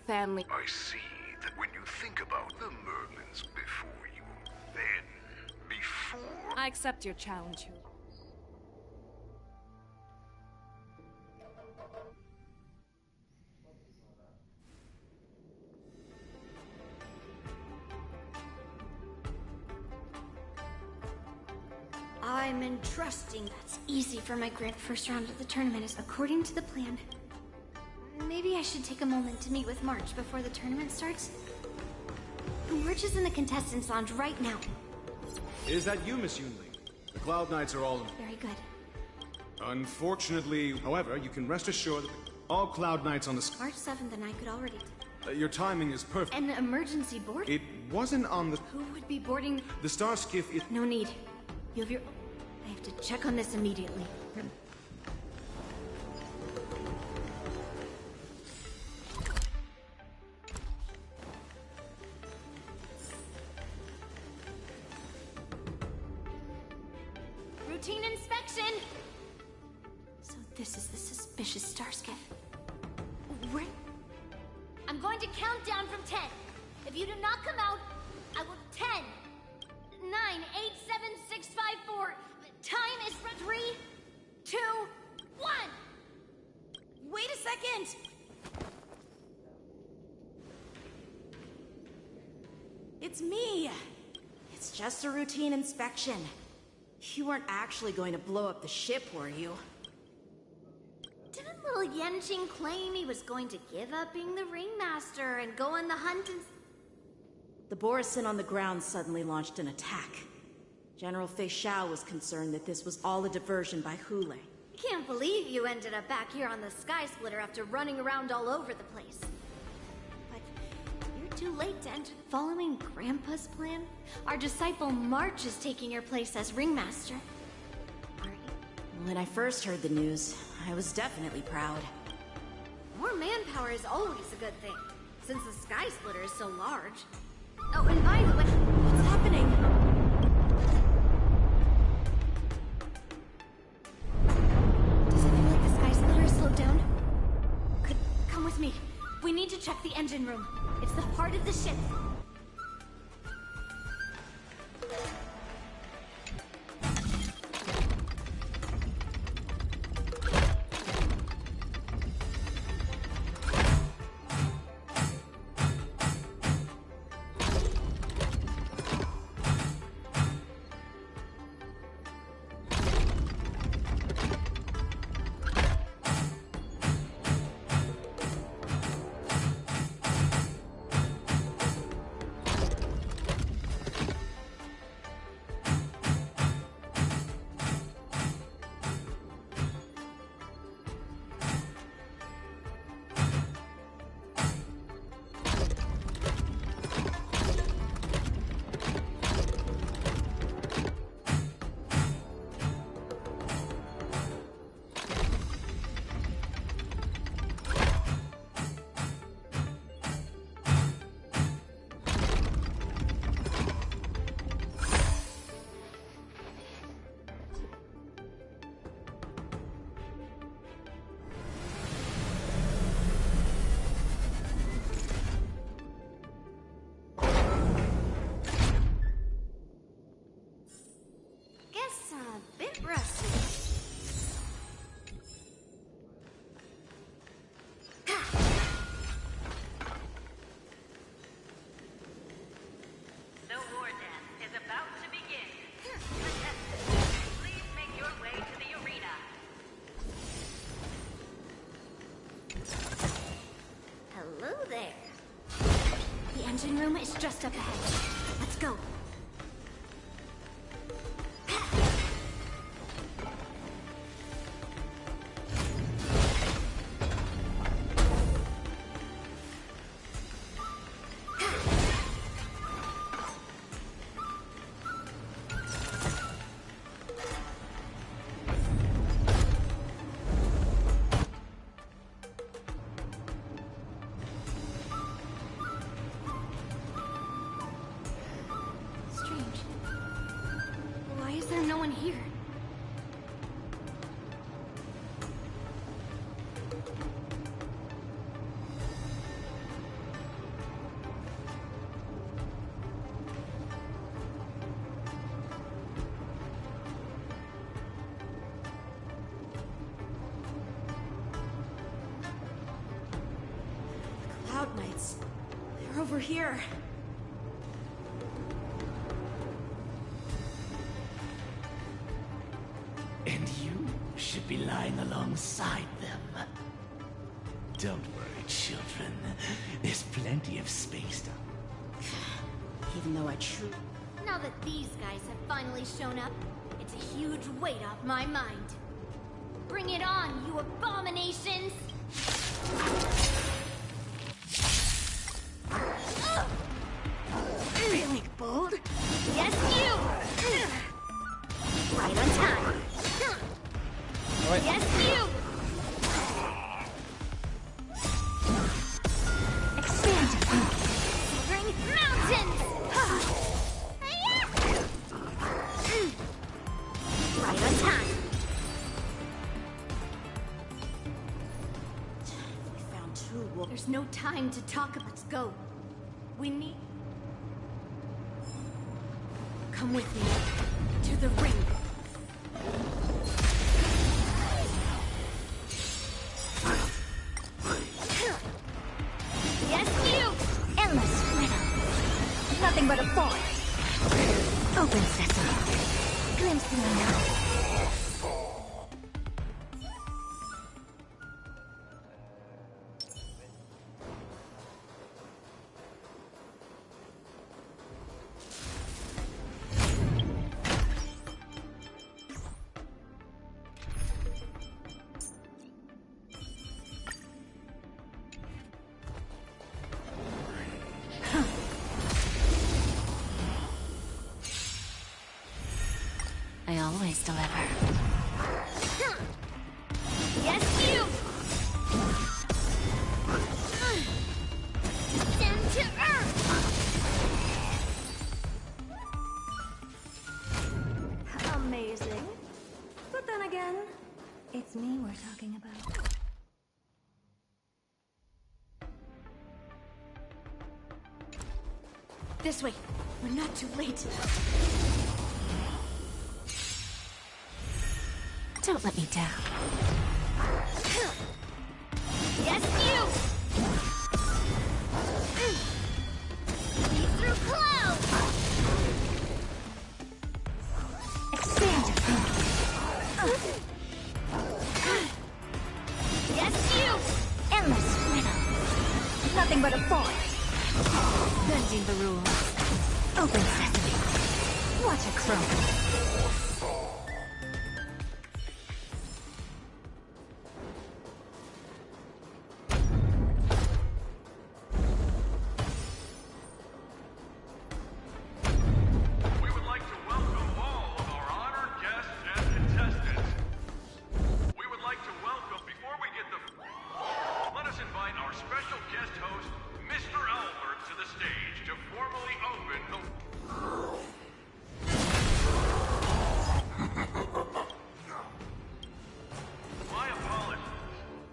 family. I see that when you think about the Merlins before you, then before... I accept your challenge. I'm entrusting. That's easy for my grand first round of the tournament is according to the plan. Maybe I should take a moment to meet with March before the tournament starts. March is in the contestants' lounge right now. Is that you, Miss Yunli? The Cloud Knights are all... Very good. Unfortunately, however, you can rest assured that all Cloud Knights on the... March 7th and I could already... your timing is perfect. An emergency board? It wasn't on the... Who would be boarding... The Star Skiff is... No need. You have your... I have to check on this immediately. Routine inspection! So this is the suspicious Star Skiff. Where? I'm going to count down from 10. If you do not come out, I will... 10, 9, 8, 7, 6, 5, 4. Time is 3, 2, 1. Wait a second. It's me. It's just a routine inspection. You weren't actually going to blow up the ship, were you? Didn't little Yenjing claim he was going to give up being the ringmaster and go on the hunt and... The Borisin on the ground suddenly launched an attack. General Fei Xiao was concerned that this was all a diversion by Hule. Can't believe you ended up back here on the Sky Splitter after running around all over the place. But you're too late to enter. Following Grandpa's plan, our disciple March is taking your place as ringmaster. Are you? When I first heard the news, I was definitely proud. More manpower is always a good thing, since the Sky Splitter is so large. Oh, and by the way, what's happening? Does it feel like the Sky Splitter is slowed down? Come with me. We need to check the engine room. It's the heart of the ship. Engine room is just up ahead. Let's go. Cloud Knights. They're over here. And you should be lying alongside them. Don't worry, children. There's plenty of space to... Even though I truly... Now that these guys have finally shown up, it's a huge weight off my mind. Bring it on, you abominations! Feeling bold? Yes, you! Right on time. Yes, you! Expand! Severing mountains! Right on time. We found two wolves. There's no time to talk. Let's go. We need... Come with me. To the ring. Yes, you! Endless riddle. Nothing but a forest. Open sesame. Glimpse in the night. I always deliver. Yes, you! Descend to earth! Amazing. But then again, it's me we're talking about. This way. We're not too late. Don't let me down. Yes, you! See through clouds! Expand your thinking. Yes, you! Endless riddle. Nothing but a forest. Bending the rules. Open sesame. Watch it crumble. We would like to welcome all of our honored guests and contestants. We would like to welcome, before we get the... Let us invite our special guest host, Mr. Albert, to the stage to formally open the... My apologies.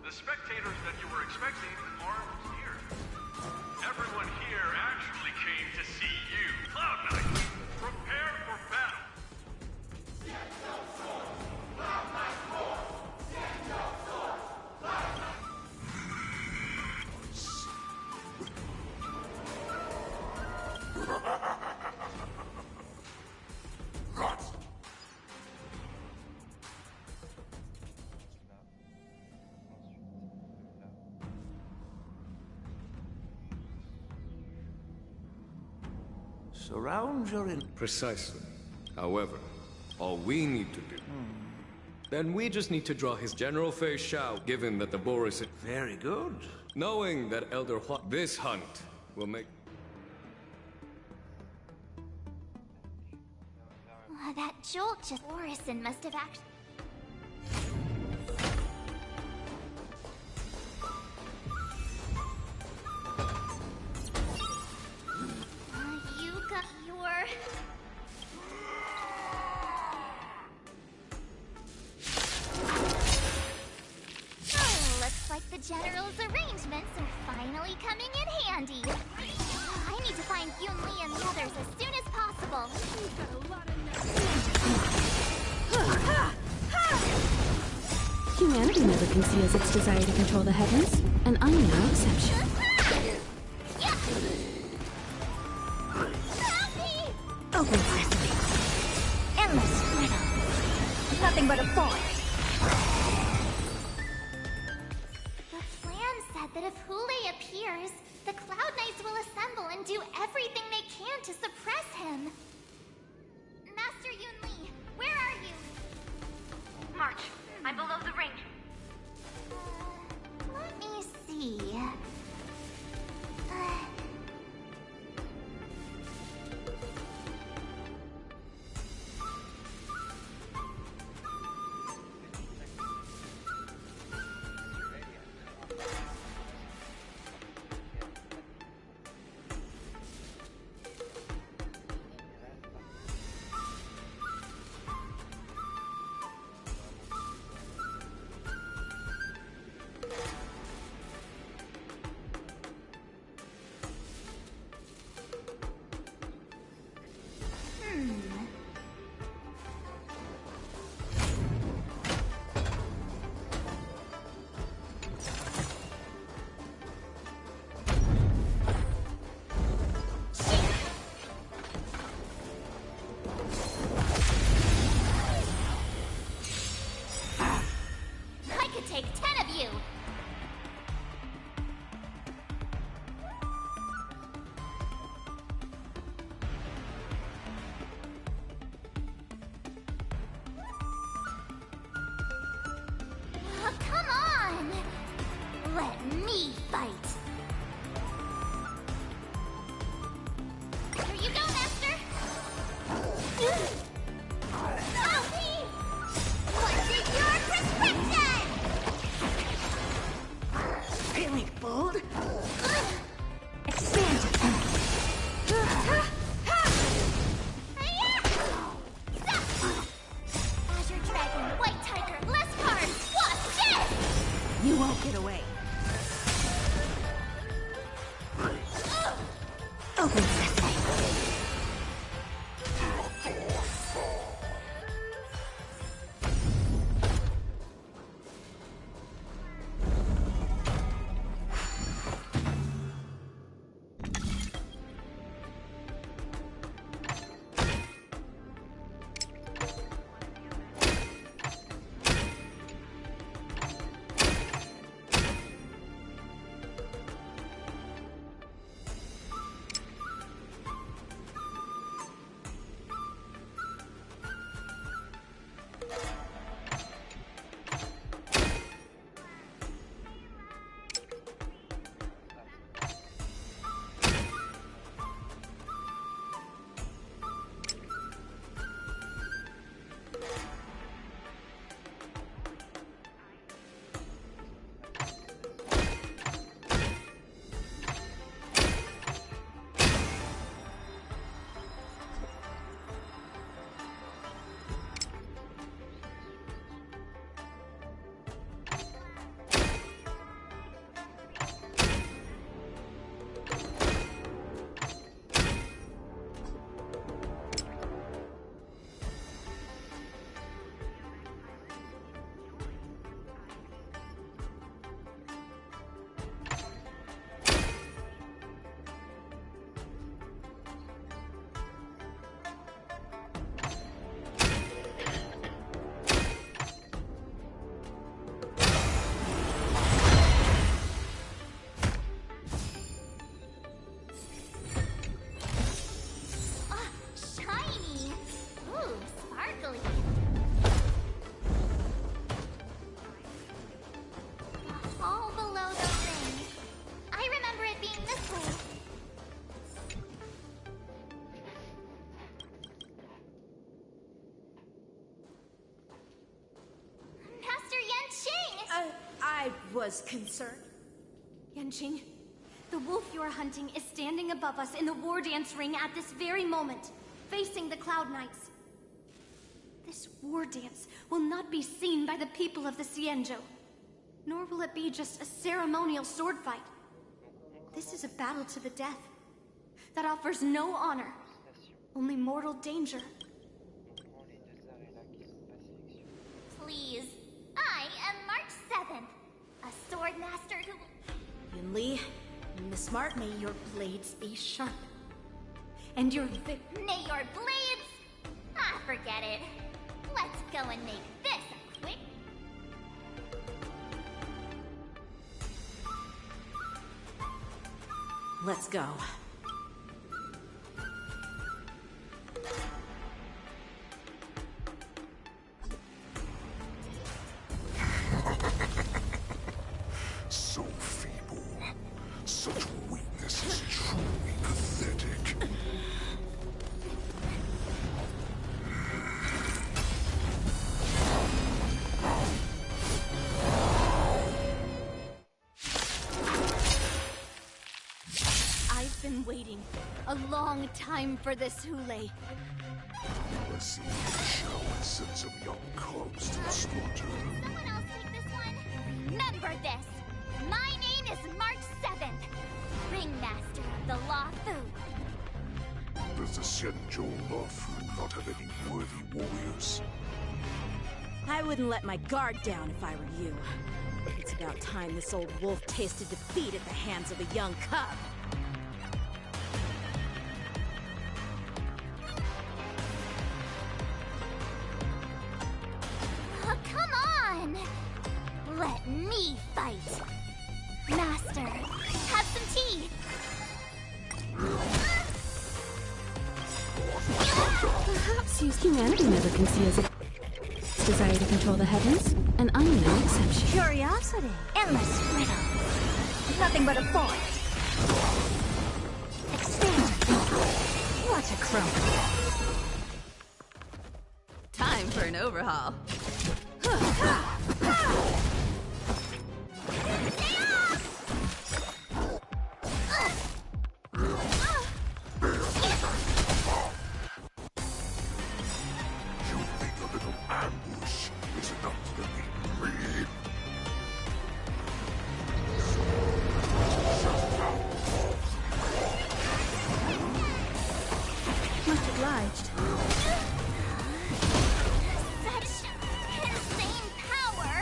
The spectators that you were expecting aren't here. Everyone here actually came to see you. Cloud Knight, prepare for battle. Surround your... Precisely. However, all we need to do... Then we just need to draw his General Fei Shao, given that the boar is... Very good. Knowing that Elder Hua... This hunt will make... That jolt just... Orison must have actually... You got your... Oh, looks like the General's arrangements are finally coming in handy. I need to find Yun Li and the others as soon as possible. Humanity never conceals its desire to control the heavens, and I'm no exception. Open sesame. Endless riddle. Nothing but a forest. The plan said that if Hule appears, the Cloud Knights will assemble and do everything they can to suppress him. Master Yunli, where are you? March, I'm below the ring. Let me see. Take 10 of you! Oh, come on! Let me fight! Here you go, Master! Help me! What's in your prescription? Feeling bold? Expand your Azure Dragon, White Tiger, less cards! Watch this! You won't get away. Open sesame. was concerned. Yanqing, the wolf you are hunting is standing above us in the war dance ring at this very moment, facing the Cloud Knights. This war dance will not be seen by the people of the Xianzhou, nor will it be just a ceremonial sword fight. This is a battle to the death that offers no honor, only mortal danger. Please, I am March 7th, a sword master who... Yunli, Miss Smart, may your blades be sharp. and your May your blades... Ah, forget it. Let's go and make this a quick... Let's go. So feeble. Such weakness is truly pathetic. I've been waiting a long time for this, Hule. I see you shall send some young cubs to the slaughter. Someone else take this one? Remember this! My name is March 7th, Ringmaster of the Law Fu. Does the Xianzhou Lafu not have any worthy warriors? I wouldn't let my guard down if I were you. It's about time this old wolf tasted defeat at the hands of a young cub. Oh, come on! Let me fight! Master, have some tea! Perhaps humanity never conceals its desire to control the heavens, and I'm no exception. Curiosity. Endless riddle. Nothing but a force. Expand. What a crumb. Time for an overhaul. You think a little ambush is enough to defeat me? Much obliged. Such insane power!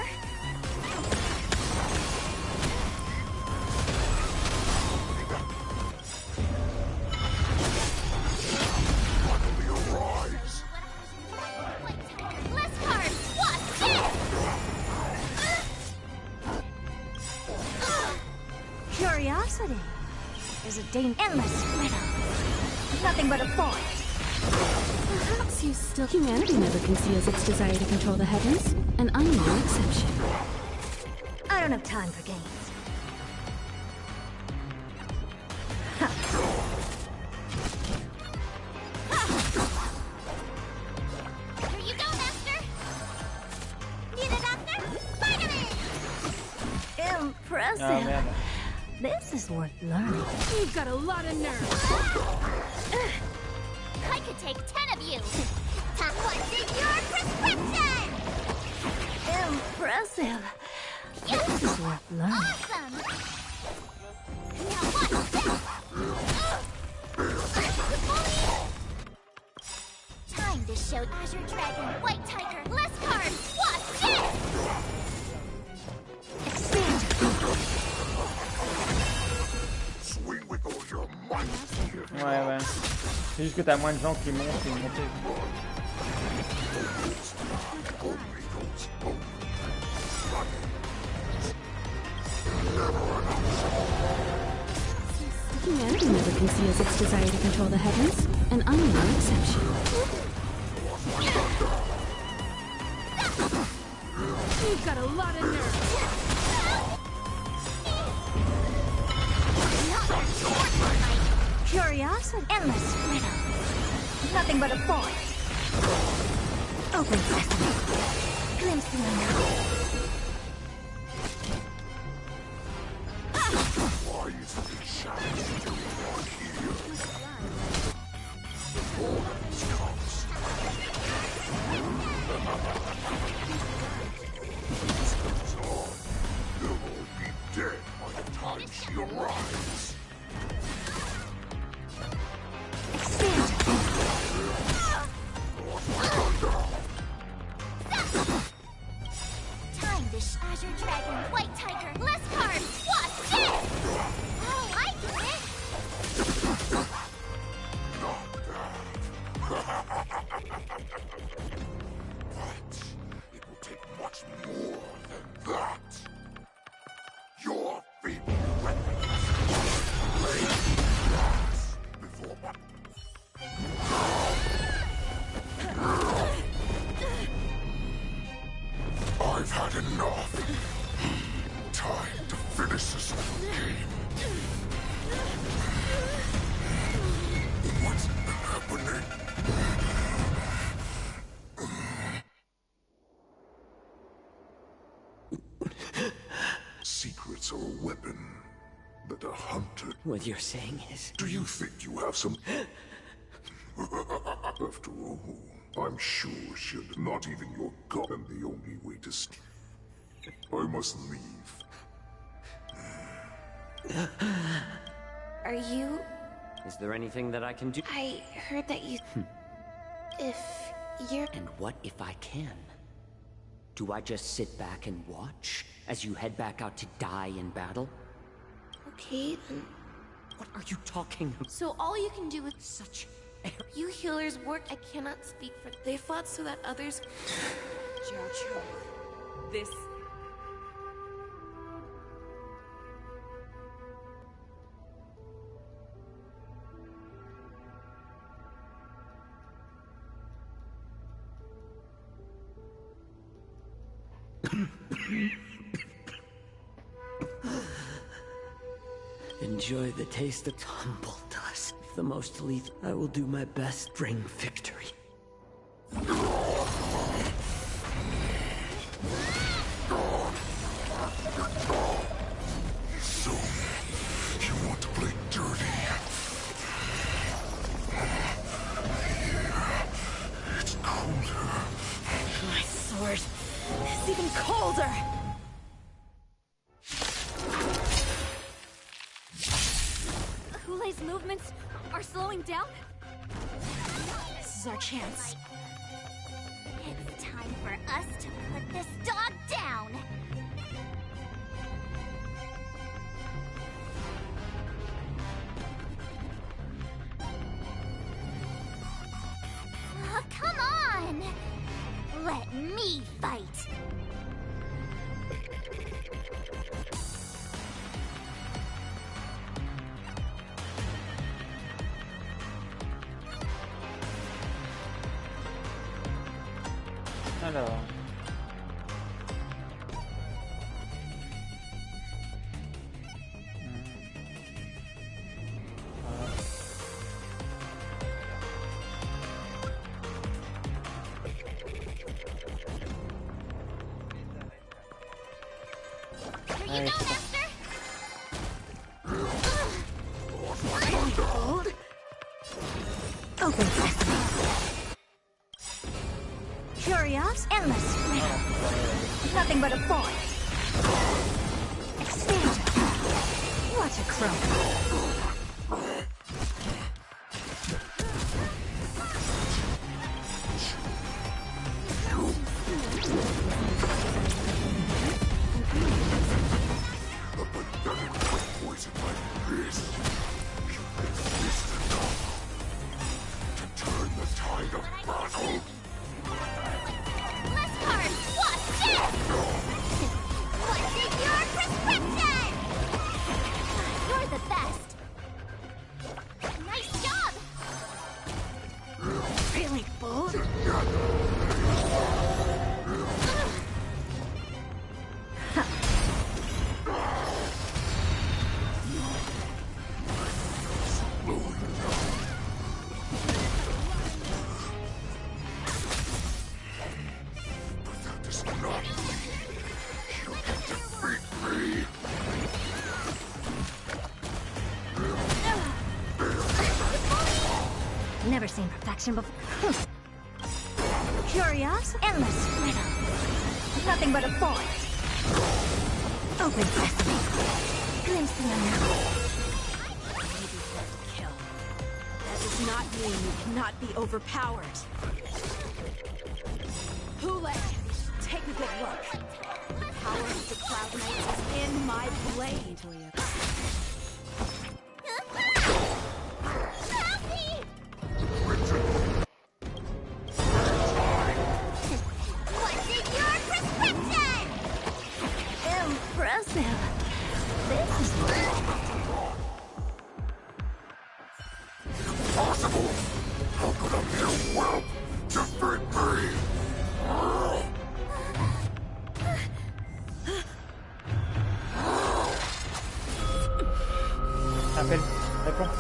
Finally arise! Less cards! What's this? Curiosity is a endless riddle. Nothing but a force. Perhaps humanity never conceals its desire to control the heavens, and I'm no exception. I don't have time for games. Here you go, Master! Need a doctor? Vitamin! Impressive. Ah merde. This is worth learning. You've got a lot of nerve. I could take 10 of you! What's in your prescription? Impressive. Yes! This is worth learning. Awesome! Now watch this! Time to show Azure Dragon, White Tiger, less cards! Watch this! Expand. Swing with all your might here. Ouais, ouais. C'est juste que t'as moins de gens qui montent et montent. Only those bones. Humanity never conceals its desire to control the heavens, and I'm no exception. You've got a lot of nerve. Curiosity. Endless riddle. Nothing but a force. Open sesame. Glimpse the unknown. Why isn't the shadow still right here? All these cops. This goes on. They'll all be dead by the time she arrives. Expand. Time to Azure Dragon, White Tiger, less cards! Watch this! Oh, I get it! weapon that a hunter... What you're saying is... Do you think you have some... After all, I'm sure she'll... Not even your god, and the only way to... I must leave. Are you... Is there anything that I can do? I heard that you... If you're... And what if I can? Do I just sit back and watch as you head back out to die in battle? Okay, then... What are you talking about? So all you can do is such... You healers work... I cannot speak for... They fought so that others... Jojo, this... Enjoy the taste of tumble dust. The most lethal. I will do my best to bring victory. So, you want to play dirty? Yeah, it's colder. My sword is even colder! Hulei's movements are slowing down? This is our chance. It's time for us to put this dog down! Oh, come on! Let me fight! Alors... Here you go, Master! Hold. Open sesame. Curious, endless riddle. Nothing but a void. Expand. What a crow. A pathetic poison like this. You exist enough to turn the tide of battle. Less cards! Watch this! What's in your prescription? You're the best! Nice job! Really bold? That is not me. You can defeat me. Never seen perfection before. Curious, endless riddle. Nothing but a void. Open sesame. Glimpse the unknown. Kill. That does not mean you cannot be overpowered. Hulei, take a good look. The power of the Cloud Knights is in my blade. Help me! What's in your prescription? Impressive. This is Impossible! How could a mere whelp defeat me? Appelle, réponds.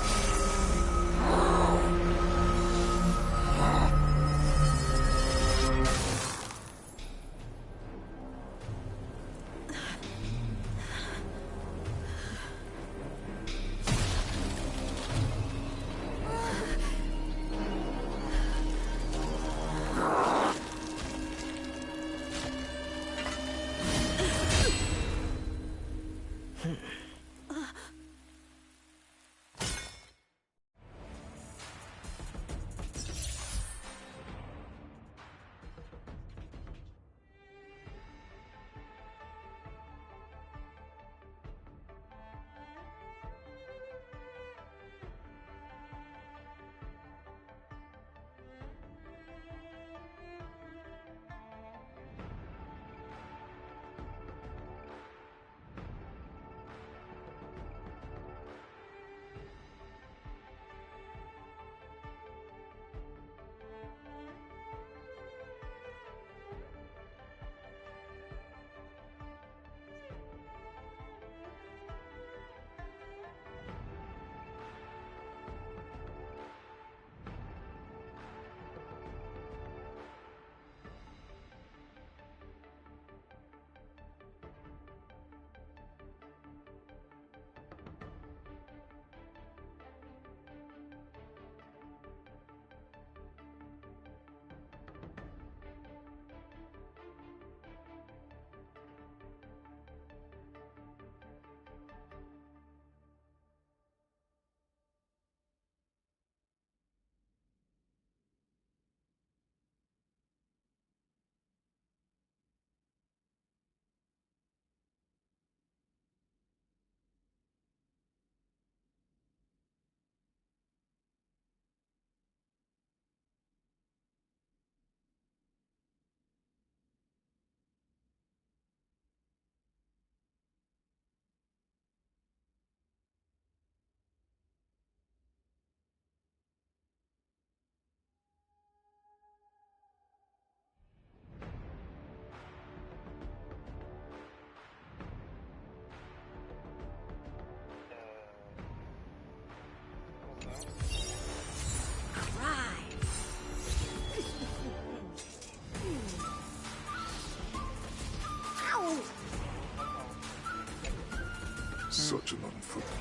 Such an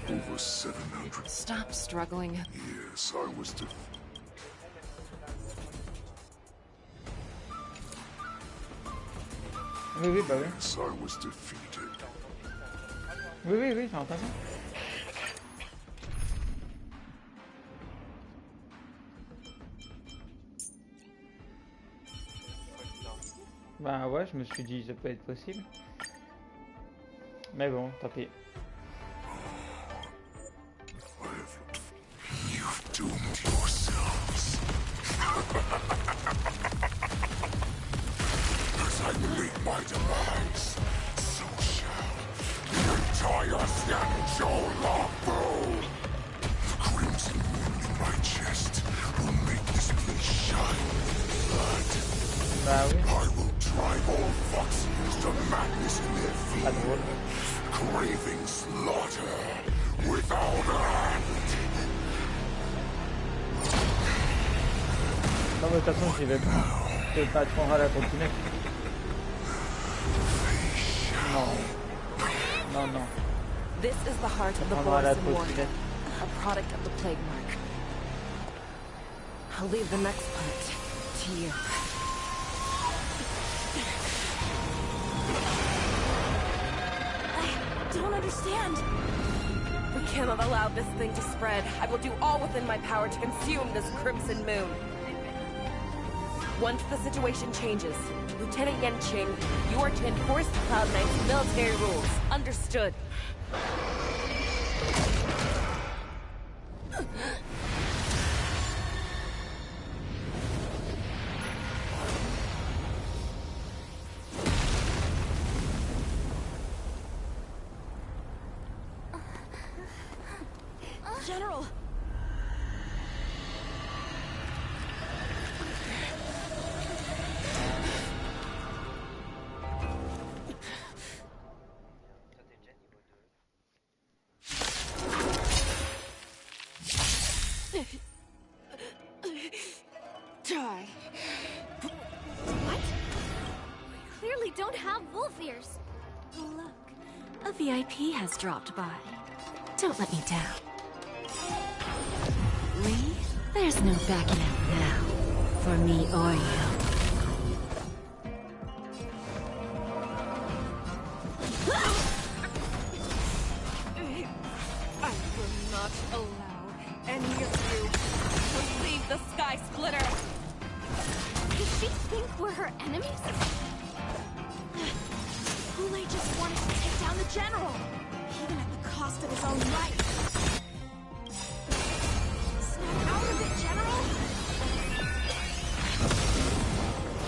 over 700. Stop struggling. Yes, I was Oui, bah oui. Yes, I was defeated. Oui, j'ai entendu. Bah ouais, je me suis dit ça peut être possible. Mais bon, tant pis. You've doomed yourselves. As I meet my demise, so shall the entire Sanjolapo. The crimson moon in my chest will make this place shine with blood. Bah oui. I will drive all Foxians to madness in their Pas drôle. craving slaughter without end. Non mais de toute façon j'y vais pas. Je vais pas te prendre à la continue. Non. This is the heart of the Prendra la Borison War, trottinette. a product of the plague mark. I'll leave the next part to you. I don't understand. We cannot allow this thing to spread. I will do all within my power to consume this crimson moon. Once the situation changes, Lieutenant Yenqing, you are to enforce the Cloud Knight's military rules. Understood. General! Die. What? We clearly don't have wolf ears. Look, a VIP has dropped by. Don't let me down. Lee, there's no backing out now. For me or you. I will not allow any of you to leave the Sky Splitter. Does she think we're her enemies? Kool-Aid just wanted to take down the general, even at the cost of his own life. Snap out of it, General!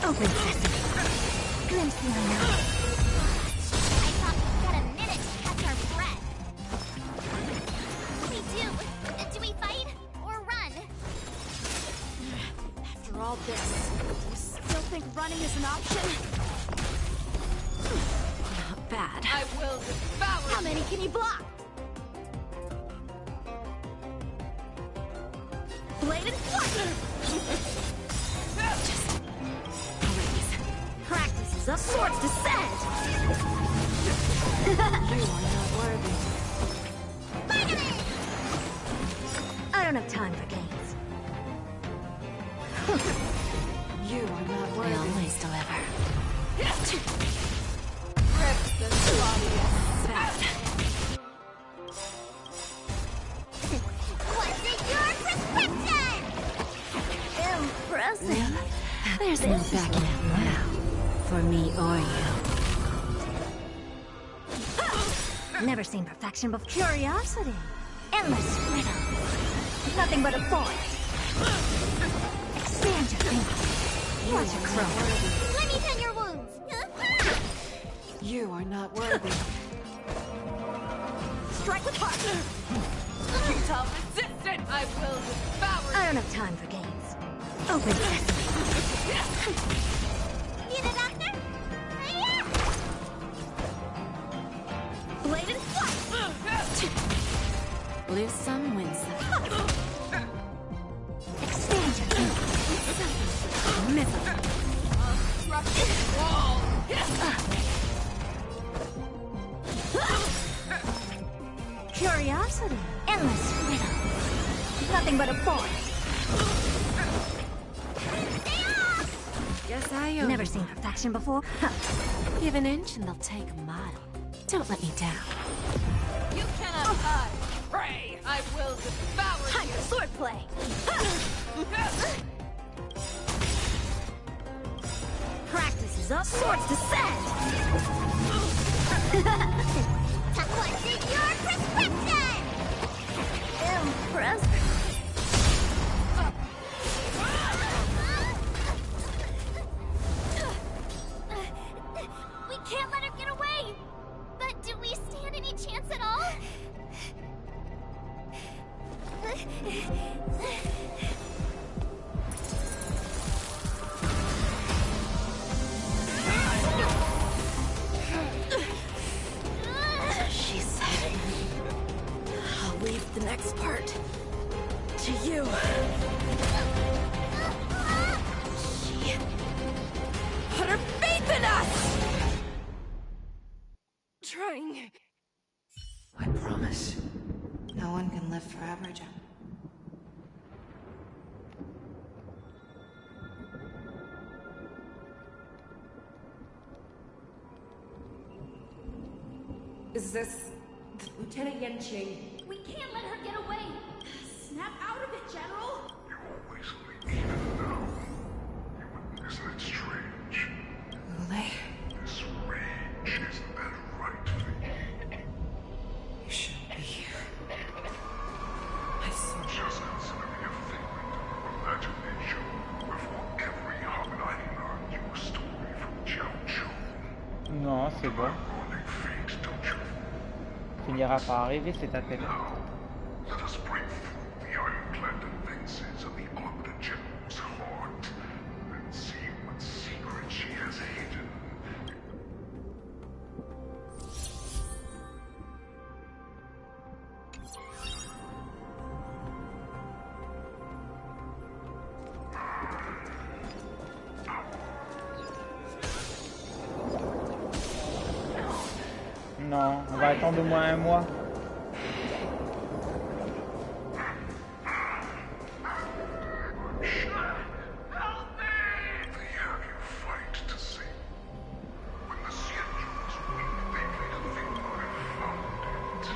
Open sesame. Glimpse me now. I thought we'd get a minute to catch our breath. We do. Do we fight or run? After all this, you still think running is an option? Not bad. I will devour. How many can you block? Blade and flush! Practice is a sword's descent! You are not worthy. I don't have time for games. You are not I worthy. always deliver. Rip this body Bad. What's in your prescription? Impressive. There's no backing out now. For me or you. Never seen perfection before. Curiosity. Endless riddle. Nothing but a void. Expand your thinking. Watch a crow. Let me tend your wounds. You are not worthy. Strike with heart! Futile resistance! I will devour. I don't have time for games. Open sesame. Need a doctor? Yeah. Blade and flush! Lose some, win some. Nothing but a force. Guess I owe Never you seen one. perfection before. Huh. Give an inch and they'll take a mile. Don't let me down. You cannot hide. Pray, I will devour Time you. for swordplay. Practice is up, swords descend. What's in your prescription? Impressed. We can't let her get away! But do we stand any chance at all? She said, I'll leave the next part to you. She put her faith in us! Trying. I promise. No one can live forever, Jen. Is this Lieutenant Yenching? We can't let her get away! Snap out of it, General! You always leave even now. Isn't it strange? Ule, This rage, isn't that right for you? you shouldn't be here. I swear. Just consider me a figment of imagination before every hobbit I learned your story from Jiao Chu. Non, c'est bon. Ironic fate, don't you? Finira par arriver, c'est ta tête. Now, let us break through the ironclad defenses of the Arbiter General's heart and see what secret she has hidden. Non, on va attendre au moins un mois. They have you fight to see. When the Scienjos weak, they make a think I found it.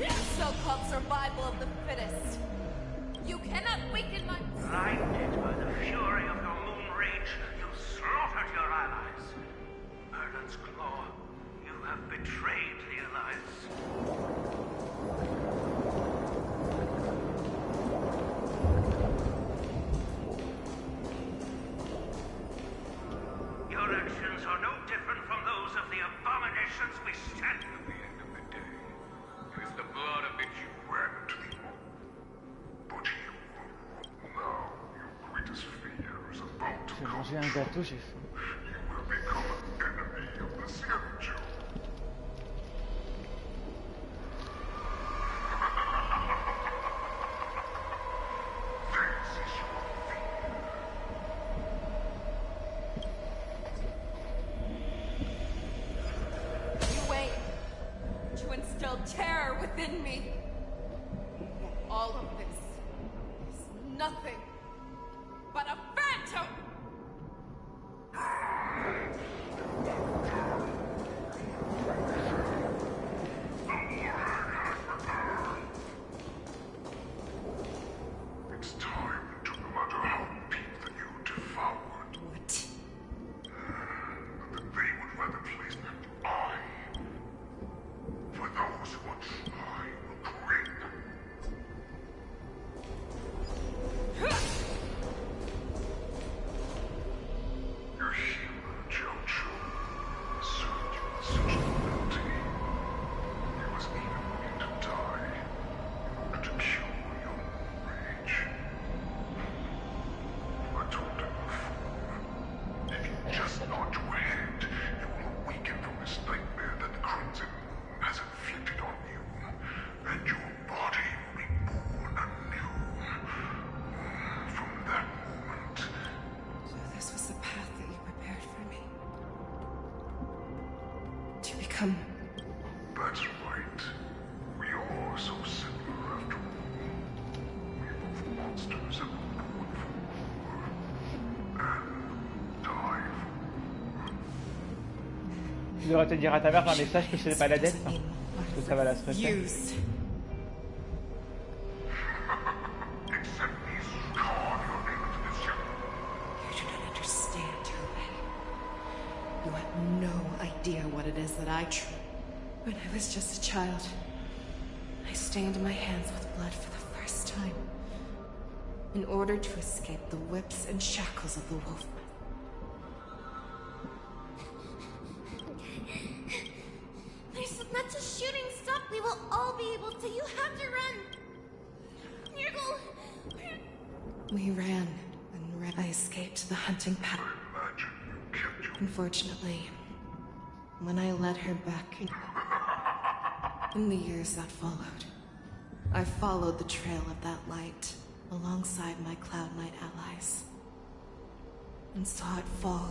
Yes. So-called survival of the fittest. You cannot weaken my... Blinded by the fury of your moon rage, you slaughtered your allies. Merlin's Claw, you have betrayed the Alliance. Your actions are no different from those of the abominations we stand. At the end of the day, it is the blood of which you ran to the moon. But you are now. Your greatest fear is about to J'ai come mangé un true. gâteau, j'ai faim. You will become an enemy of the Scienjo. This is your fear. You aim to instill terror within me. All of this is nothing but a phantom! It's time to mutter how deep that you devoured. What? That they would rather place I. For those who are trying will grin. That's right. We are so similar after all. We're both monsters and born for war. And die for war. Tu devrais te dire à ta mère par message que c'est pas la dette, hein, parce que ça va la stresser. You have no idea what it is that I treat. When I was just a child, I stained my hands with blood for the first time, in order to escape the whips and shackles of the wolf. There's not a shooting stop. We will all be able to. You have to run. Miracle. We ran and ran. I escaped the hunting pattern. Unfortunately, when I led her back in the years that followed, I followed the trail of that light alongside my Cloud Knight allies and saw it fall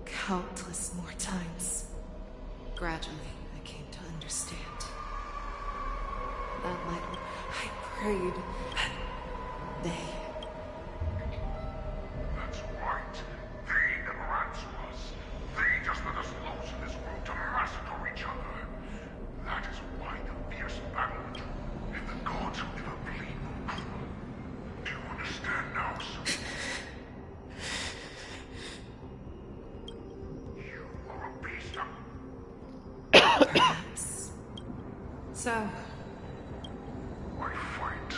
countless more times. Gradually, I came to understand. That light, I prayed that they... That's right. They never answer us. They just let us loose in this world to massacre each other. That is why the fierce battle and the gods will never bleed. Do you understand now, son? You are a beast. Perhaps. So... I fight.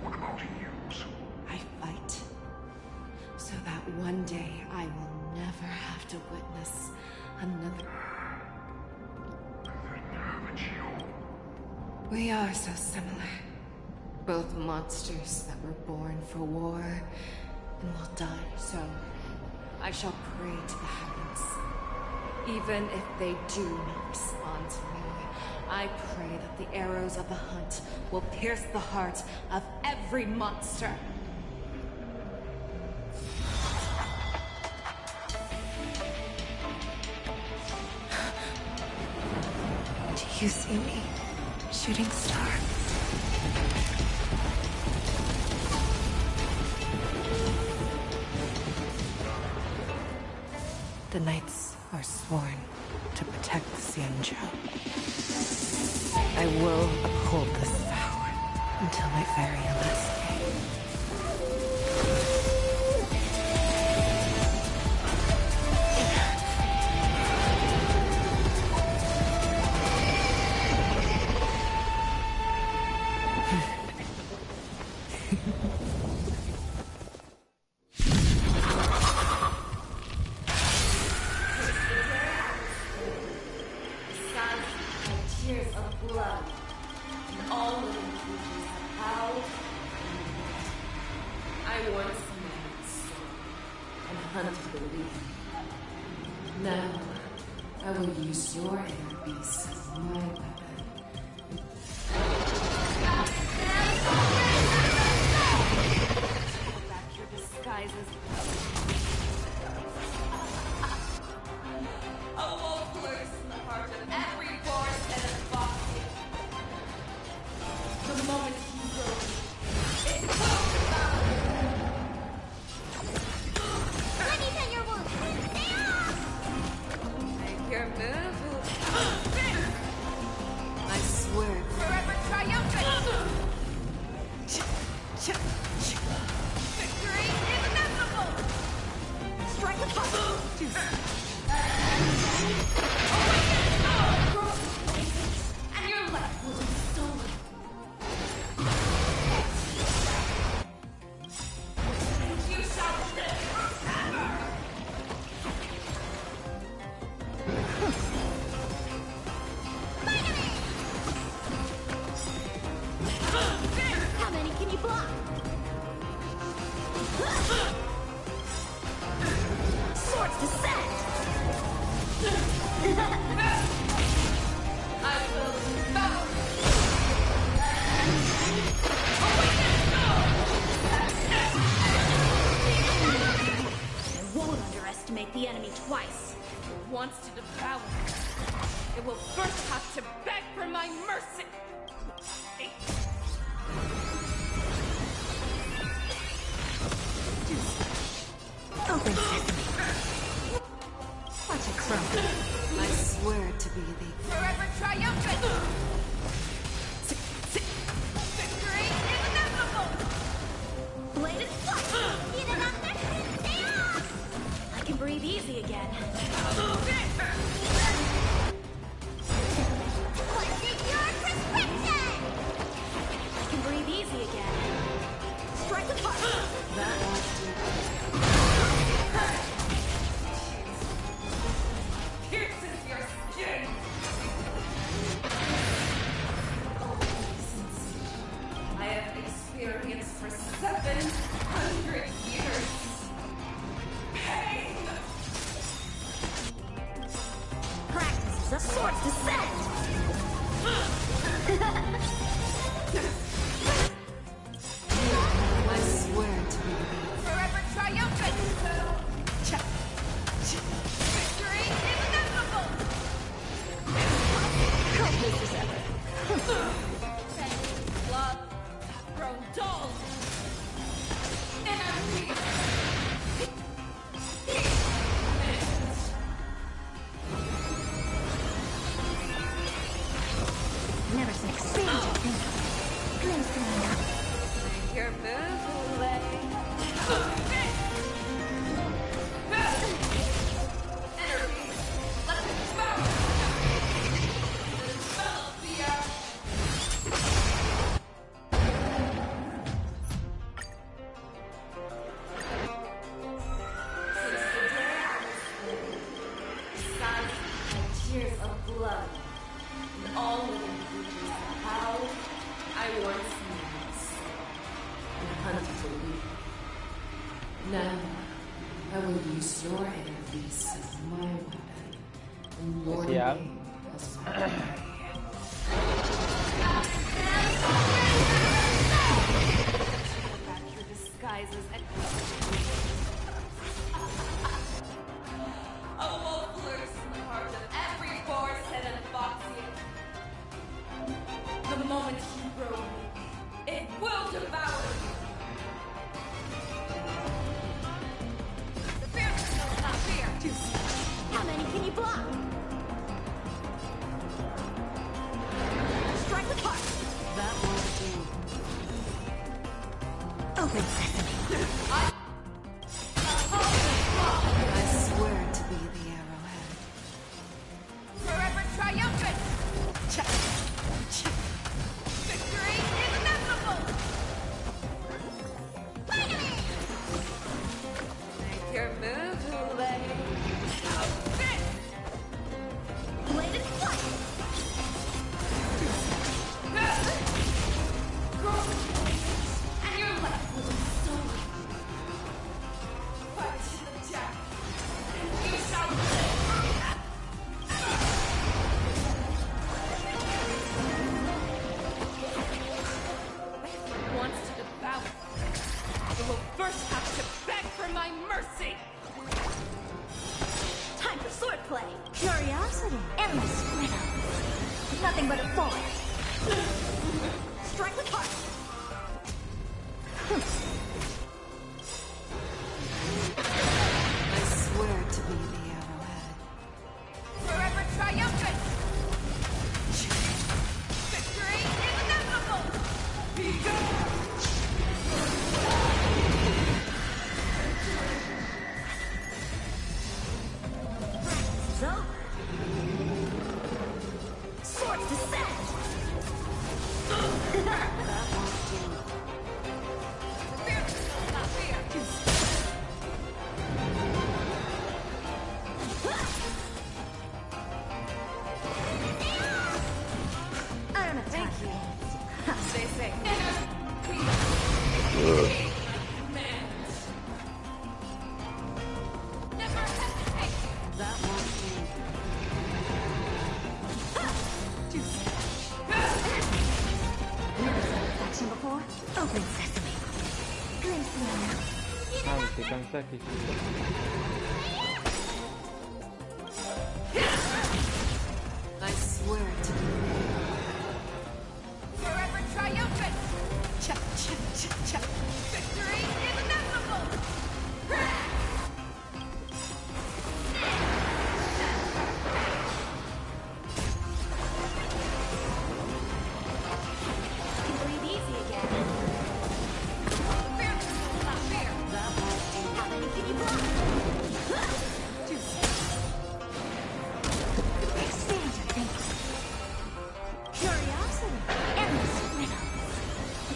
What about you? I fight. So that one day I will never have to witness another... Haven't you? We are so similar. Both monsters that were born for war and will die. So I shall pray to the heavens. Even if they do not respond to me, I pray that the arrows of the hunt will pierce the heart of every monster. Do you see me, shooting star? The knights are sworn to protect the Xianzhou. I will uphold this vow until my very last day. Tears of blood, and all living creatures have howled. I once made storm and hunted the leaf. Now, I will use your inner beast as my weapon. Take back your disguises. A wolf lurks in the heart of every forest and its foxy. The moment he grows, it will devour. Let me tend your wounds. Stay off! Make your move. I swear. Forever triumphant! Victory is inevitable! Strike the top! And your life will be stolen. You shall live. How many can you block? Swords descend! I will not. I won't underestimate the enemy twice. Wants to devour. It will first have to beg for my mercy. Open sesame. Watch it crumble. I swear to be the Forever triumphant. Victory is inevitable. Blade is flush! I can breathe easy again. What's in your prescription? I can breathe easy again. Strike with heart! that won't do. Pierces your skin. I have experienced for 700 years. Pain! Practice is a sword's descent! I swear to be the Forever triumphant! Victory is inevitable! Copious as ever. Love grown dull. Energy. Never say expand your thinking. Glimpse me now. Make your move, Lay. Energy. Let it devour. Envelop the earth. Since the day I was born, besides my tears of blood, and all living creatures of how I once was, and hunt for you. Now, I will use your inner beast as my weapon, and your Siap. name as mine. back your disguises and a wolf lurks in the heart of every forest and foxian. The moment you grow weak, it will devour you. The fierceness knows not fear. How many can you block? Strike with heart! that won't do. Open sesame. I swear to be the arrowhead. Forever triumphant. Victory is inevitable. Finally! Make your move, Hule. Outfit. Blade is flush! And you're left with a soul. Fight to the death, and you shall live. If it wants to devour, it will first have to beg for my mercy. Time for swordplay! Curiosity. Endless riddle. Nothing but a forest. Strike with heart! I swear to be the arrowhead. Forever triumphant. Victory is inevitable. Be gone. It's over! Sword's descent! Fierceness knows not fear. I don't have time. Stay safe. Never hesitate. That won't Never satisfaction before. Open sesame. Glimpse me now. Ah, mais c'est comme ça qu'il faut. I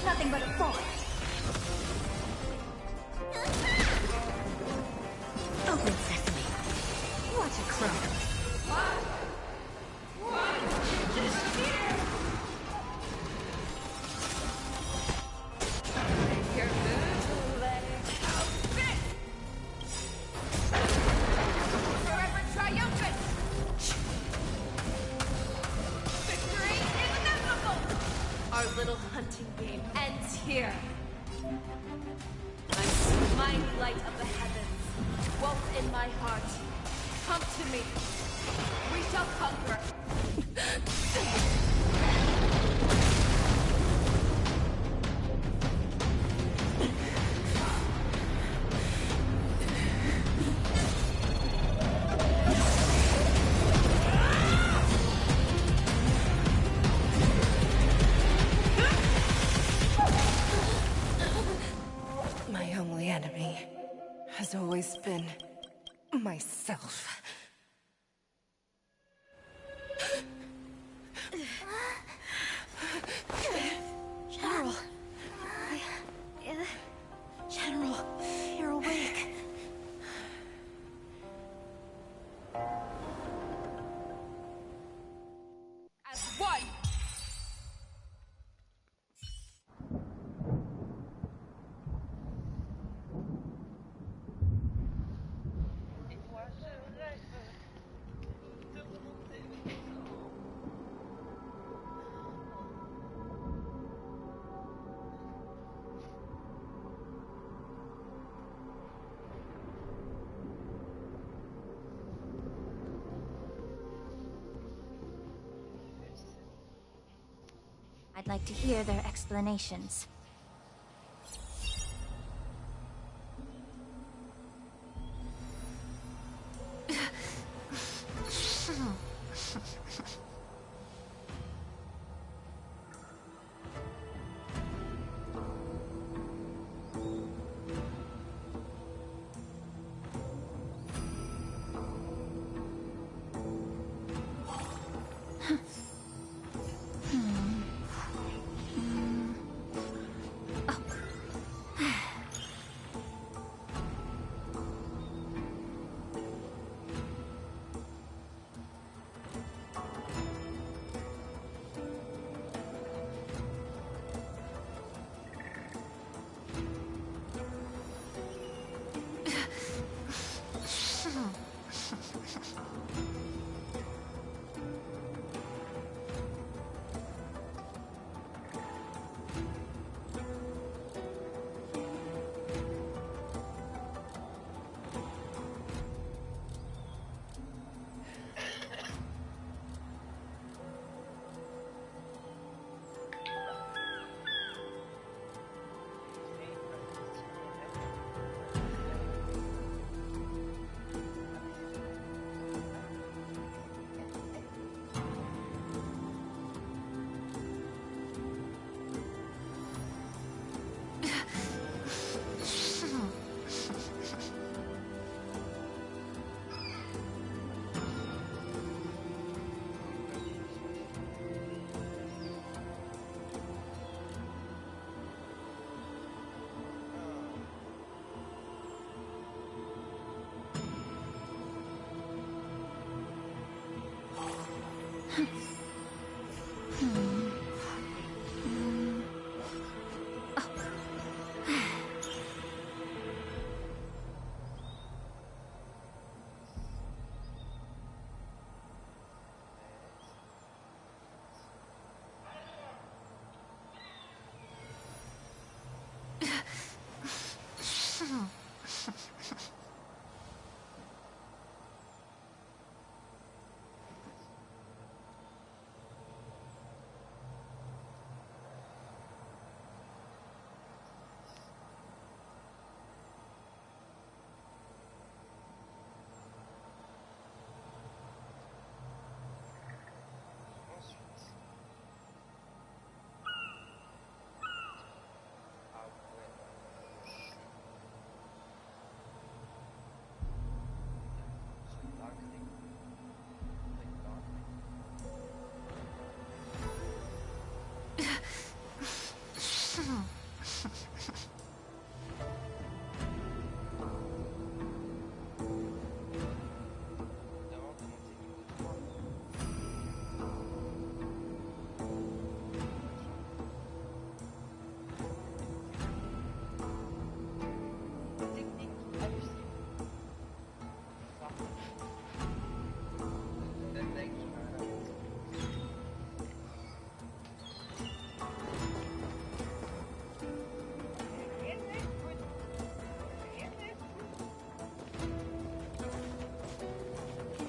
Nothing but a thought. Open sesame. Watch it crow. Your little leg. Forever triumphant. Victory is inevitable. Our little hunting game ends here. I see my light of the heavens. Wolf in my heart. Come to me. We shall conquer. My only enemy has always been myself. General. General, you're awake. As one. I'd like to hear their explanations.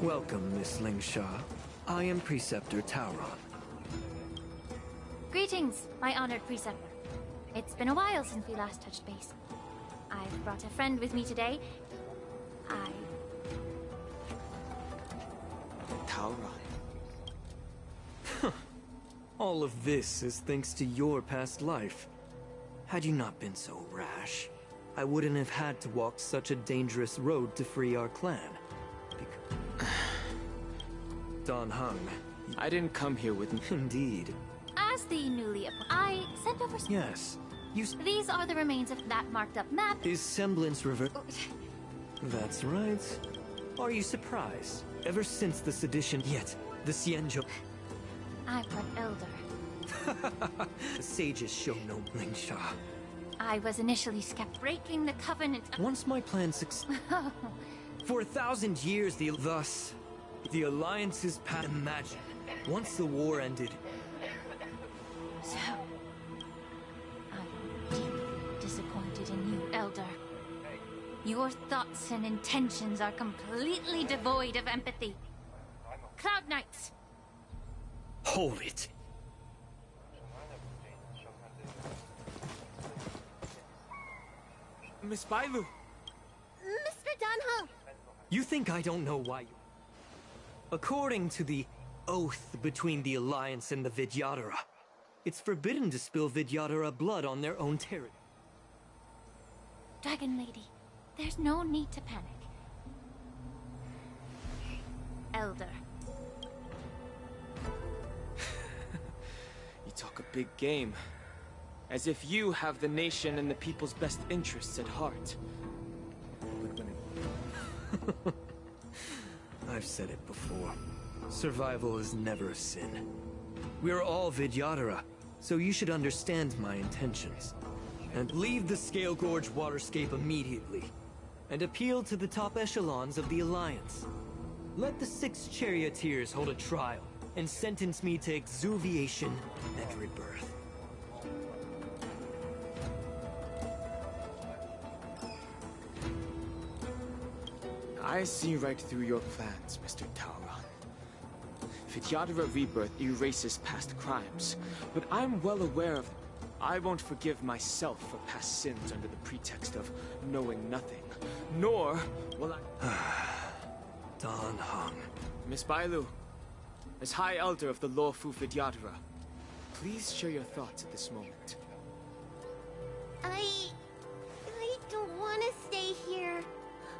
Welcome, Miss Lingsha. I am Preceptor Tauron. Greetings, my honored preceptor. It's been a while since we last touched base. I've brought a friend with me today. Tauron. All of this is thanks to your past life. Had you not been so rash, I wouldn't have had to walk such a dangerous road to free our clan. Don Hung. I didn't come here with... Indeed. As the newly appointed, I sent over... Yes. These are the remains of that marked up map. Is semblance revert... That's right. Are you surprised? Ever since the sedition... Yet, the Xianzhou... I'm an elder. The sages show no Lingsha. I was initially skeptical. Breaking the covenant... Once my plan succeeds... For 1,000 years, thus... The alliance's path. Imagine, once the war ended... So... I'm deeply disappointed in you, Elder. Your thoughts and intentions are completely devoid of empathy. Cloud Knights! Hold it! Miss Bailu! Mr. Dunhung! You think I don't know why you... According to the oath between the Alliance and the Vidyadhara, it's forbidden to spill Vidyadhara blood on their own territory. Dragon Lady, there's no need to panic. Elder. You talk a big game. As if you have the nation and the people's best interests at heart. But when it... I've said it before. Survival is never a sin. We're all Vidyadhara, so you should understand my intentions. And leave the Scale Gorge waterscape immediately. And appeal to the top echelons of the Alliance. Let the 6 charioteers hold a trial, and sentence me to exuviation and rebirth. I see right through your plans, Mr. Tauron. Vidyadhara Rebirth erases past crimes, but I'm well aware of them. I won't forgive myself for past sins under the pretext of knowing nothing, nor will I... Don Hung. Miss Bailu, as High Elder of the Lawfu Vidyadhara, please share your thoughts at this moment. I don't want to stay here.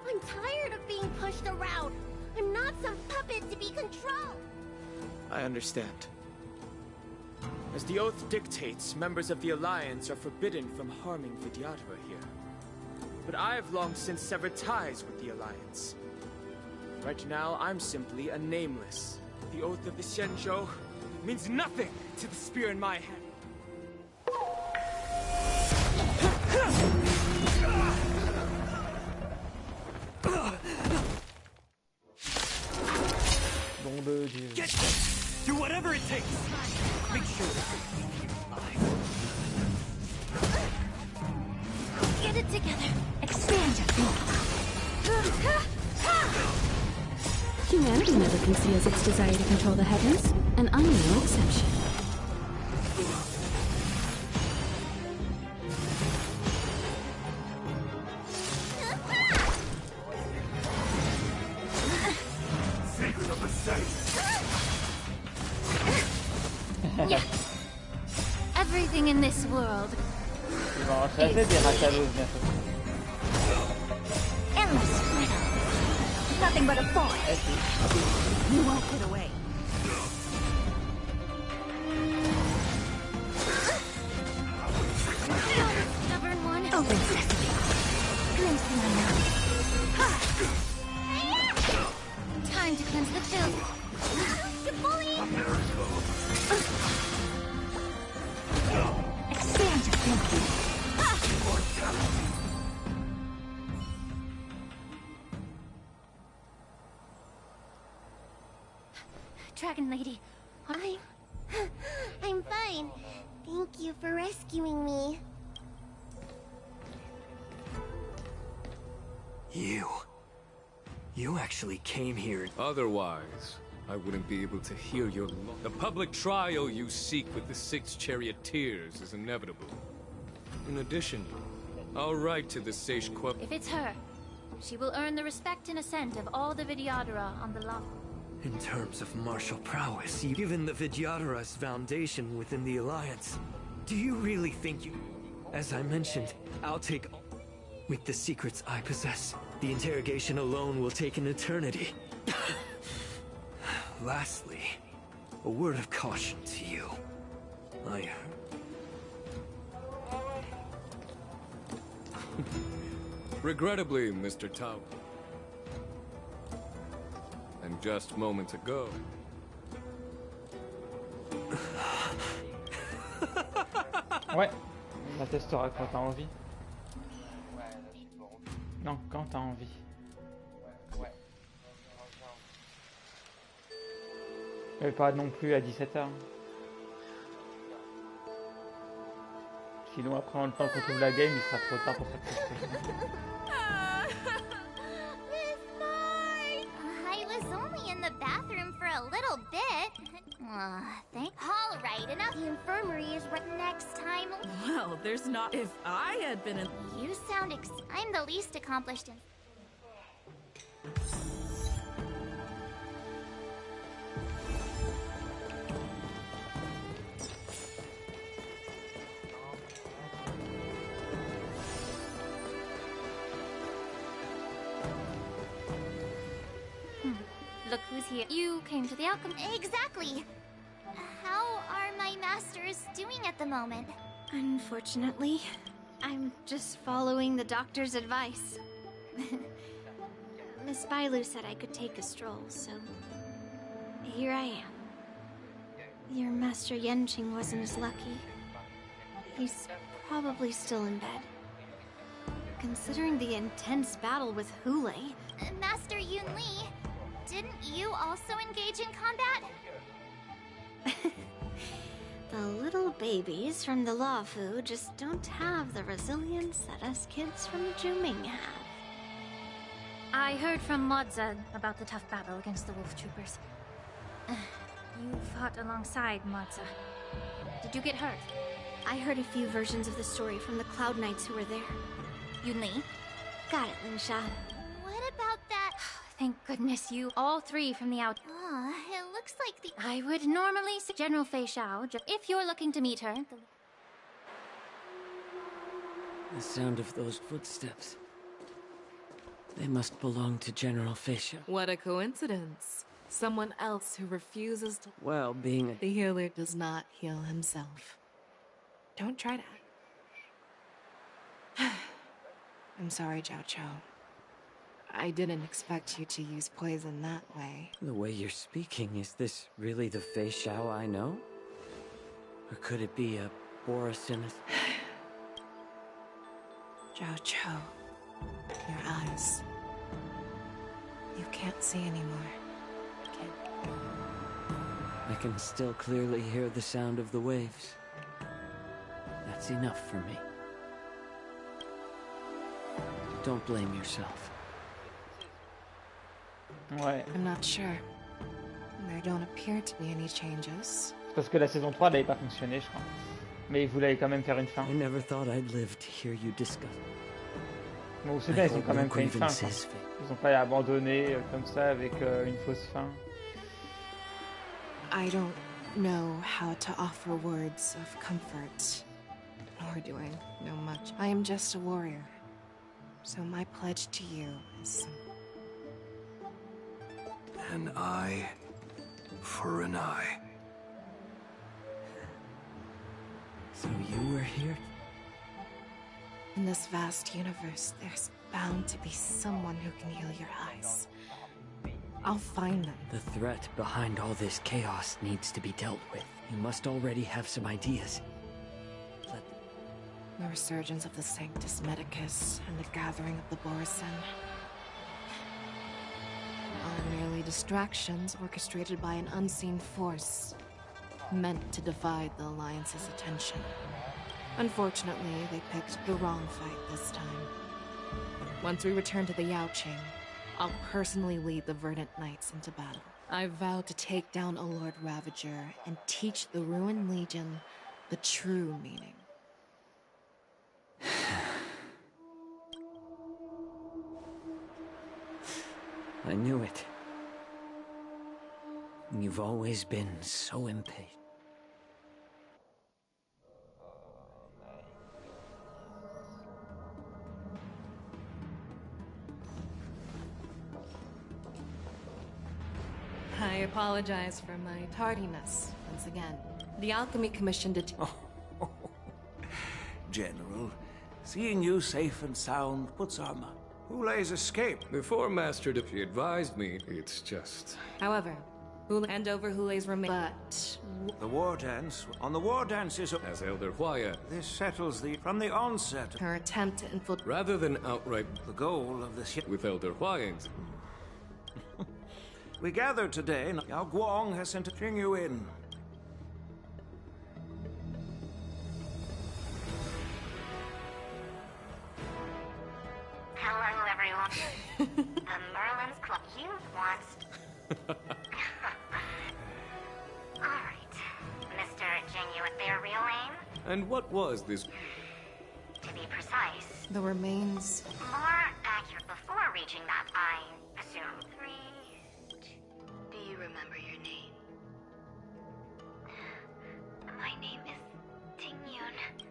I'm tired of being pushed around. I'm not some puppet to be controlled. I understand. As the oath dictates, members of the Alliance are forbidden from harming Vidyadhara here. But I have long since severed ties with the Alliance. Right now, I'm simply a nameless. The oath of the Xianzhou means nothing to the spear in my hand. Get this! Do whatever it takes! Make sure that Get it together. Expand your thinking. Humanity never conceals its desire to control the heavens, and I'm no exception. Yeah. Everything in this world. Endless riddle. Nothing but a thought. You won't get away. Stubborn one. Open sesame. Glimpse the unknown. Time to cleanse the filth. You bully! Expand your thinking. actually came here. Otherwise, I wouldn't be able to hear your The public trial you seek with the 6 charioteers is inevitable. In addition, I'll write to the Seish Quep. If it's her, she will earn the respect and assent of all the Vidyadhara on the lava. In terms of martial prowess, given the Vidyadhara's foundation within the Alliance, do you really think you... As I mentioned, I'll take... With the secrets I possess, the interrogation alone will take an eternity. Lastly, a word of caution to you. Regrettably, Mr. Tao. And just moments ago... Ouais, on testera quand t'as envie. Non, quand t'as envie. Mais pas non plus à 17h. Sinon après, en le temps qu'on trouve la game, il sera trop tard pour faire tester. I was only in the bathroom for a little bit. All right, enough. The infirmary is right next time. Well, there's not... If I had been in... You sound I'm the least accomplished in... Look who's here. You came to the alchemy. Exactly. How are my masters doing at the moment? Unfortunately, I'm just following the doctor's advice. Miss Bailu said I could take a stroll, so here I am. Your master Yenching wasn't as lucky. He's probably still in bed. Considering the intense battle with Hule... Master Yun Li, didn't you also engage in combat? The little babies from the Lafu just don't have the resilience that us kids from Juming have. I heard from Modza about the tough battle against the Wolf Troopers. You fought alongside Modza. Did you get hurt? I heard a few versions of the story from the Cloud Knights who were there. Yun Li? Got it, Linsha. What about that? Thank goodness you all 3 from the out. It looks like the... I would normally say General Fei Xiao, if you're looking to meet her. The sound of those footsteps. They must belong to General Fei Xiao. What a coincidence. Someone else who refuses to... Well, being a... The healer does not heal himself. Don't try that. I'm sorry, Zhao Chou. I didn't expect you to use poison that way. The way you're speaking, is this really the Fei Xiao I know? Or could it be a Borisinus? Zhao Chou, your eyes. You can't see anymore. I can still clearly hear the sound of the waves. That's enough for me. Don't blame yourself. Ouais. I'm not sure. There don't appear to be any changes. Parce que la saison 3 n'avait pas fonctionné, je crois. Mais ils voulaient quand même faire une fin. I never thought I'd live to hear you discuss. Bon, c'est bien, ils ont quand même fait une fin. Ils ont pas abandonné comme ça avec une fausse fin. I don't know how to offer words of comfort, nor do I know much. I am just a warrior, so my pledge to you is... An eye for an eye. So you were here? In this vast universe, there's bound to be someone who can heal your eyes. I'll find them. The threat behind all this chaos needs to be dealt with. You must already have some ideas. The resurgence of the Sanctus Medicus and the gathering of the Borisin are merely distractions orchestrated by an unseen force, meant to divide the Alliance's attention. Unfortunately, they picked the wrong fight this time. Once we return to the Yaoqing, I'll personally lead the Verdant Knights into battle. I vow to take down a Lord Ravager and teach the Ruined Legion the true meaning. I knew it. You've always been so impatient. I apologize for my tardiness once again. The Alchemy Commission did. General, seeing you safe and sound puts our mind. Houlay's escape. Before Master He advised me, it's just... However, hand over Houlay's remains. But The war dance. On the war dance is... As Elder Huaya, This settles from the onset. her attempt to infiltrate. rather than outright The goal of this... with Elder Huayang's... We gathered today, and Yao Guang has sent to bring you in. Hello, everyone. The Merlin's Club. You want... Alright. Mr. Genuine, their real name? And what was this? To be precise, The remains. more accurate before reaching that, I assume. Do you remember your name? My name is Tingyun.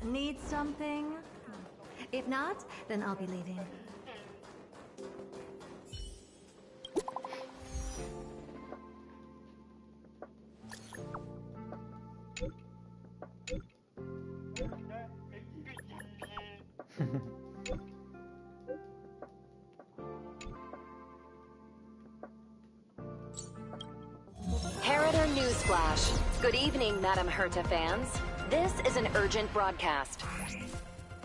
Need something? If not, then I'll be leaving. Heriter Newsflash. Good evening, Madame Herta fans. This is an urgent broadcast.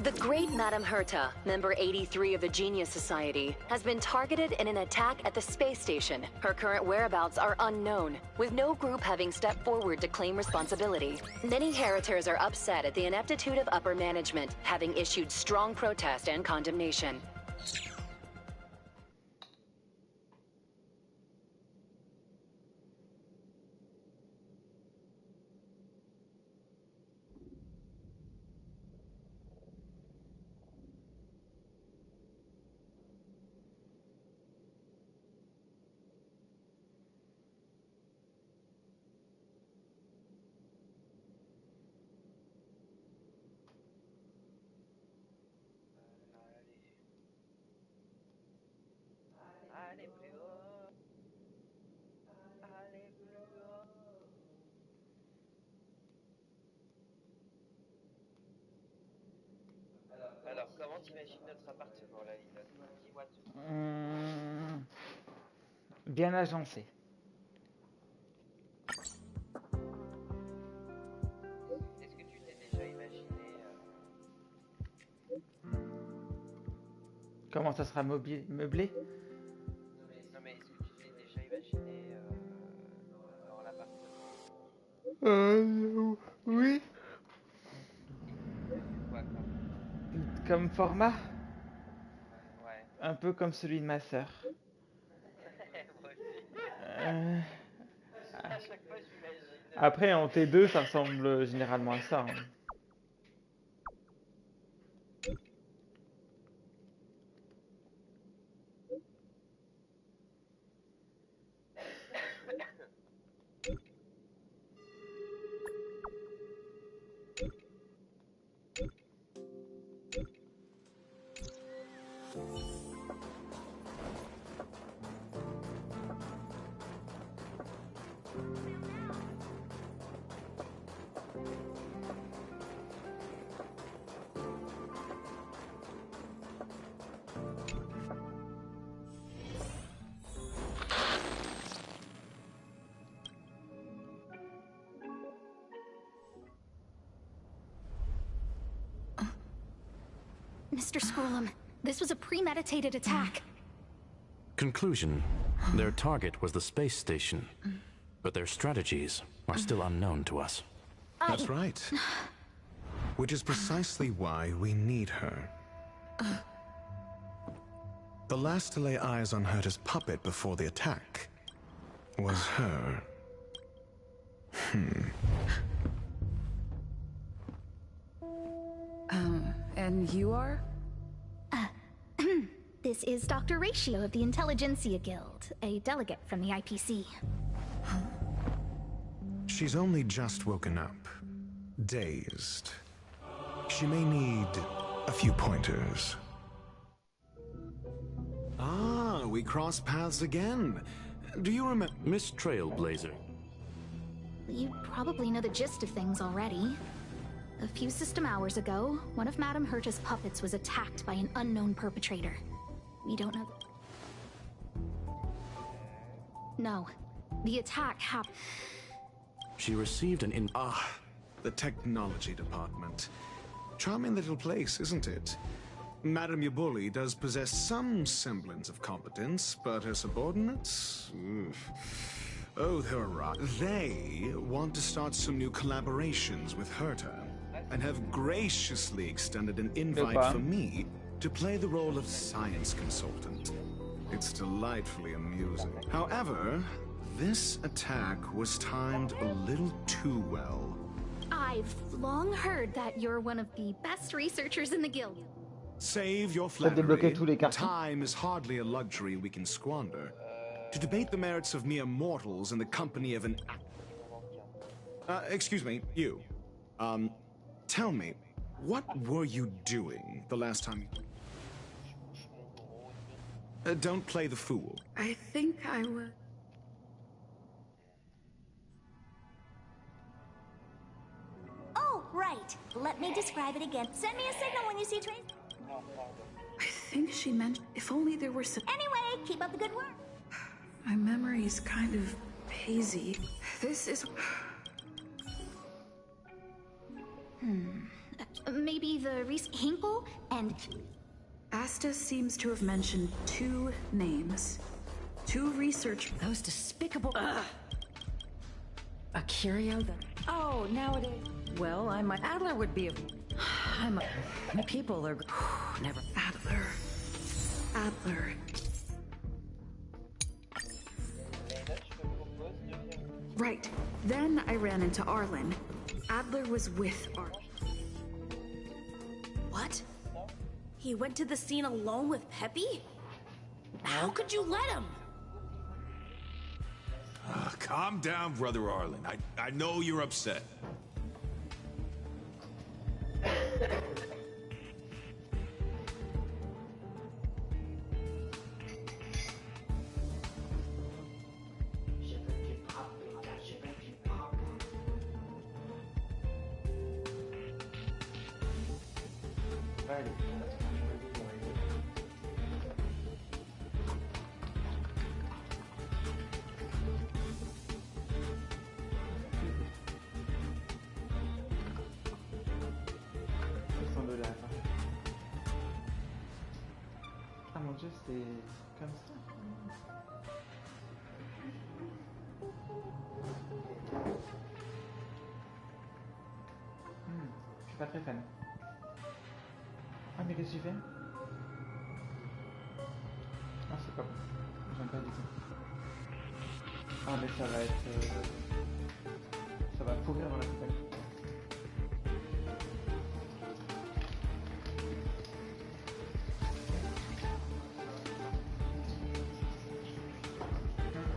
The great Madame Herta, member 83 of the Genius Society, has been targeted in an attack at the space station. Her current whereabouts are unknown, with no group having stepped forward to claim responsibility. Many Heritors are upset at the ineptitude of upper management, having issued strong protest and condemnation. Bien agencé. Est-ce que tu t'es déjà imaginé... Comment ça sera meublé? Non mais est-ce que tu t'es déjà imaginé dans l'appartement? Oui. Quoi, Comme format? Ouais. Un peu comme celui de ma sœur. Moi aussi. À chaque fois, j'imagine. Après, en T2, ça ressemble généralement à ça. Hein. Mr. Scrollum, this was a premeditated attack. Conclusion: their target was the space station, but their strategies are still unknown to us. That's right. Which is precisely why we need her. The last to lay eyes on Herta's puppet before the attack was her. And you are? This is Dr. Ratio of the Intelligentsia Guild, a delegate from the IPC. She's only just woken up, dazed. She may need a few pointers. Ah, we cross paths again. Do you remember Miss Trailblazer? You probably know the gist of things already. A few system hours ago, one of Madame Herta's puppets was attacked by an unknown perpetrator. We don't know. No, the attack happened. She received an the technology department. Charming little place, isn't it? Madame Yabuli does possess some semblance of competence, but her subordinates? Oof. Oh, they're right. They want to start some new collaborations with Herta, and have graciously extended an invite for me to play the role of science consultant. It's delightfully amusing. However, this attack was timed a little too well. I've long heard that you're one of the best researchers in the guild. Save your flattery. Time is hardly a luxury we can squander. To debate the merits of mere mortals in the company of an... excuse me, you. Tell me, what were you doing the last time? Don't play the fool. I think I was... Oh, right. Let me describe it again. Send me a signal when you see Trace. I think she meant if only there were some... Anyway, keep up the good work. My memory's kind of hazy. This is... Maybe the Hinkle and... Asta seems to have mentioned 2 names. 2 research... Those despicable... A curio that... Oh, nowadays... Well, Adler would be a... People are... Never... Adler. Right. Then I ran into Arlen. Adler was with Arlen. What? He went to the scene alone with Peppy? How could you let him? Calm down, Brother Arlen. I know you're upset. c'était comme ça. Je suis pas très fan. Ah mais qu'est-ce que j'ai fait? Ah c'est pas bon. J'aime pas du tout. Ah mais ça va être... ça va pourrir dans la poubelle.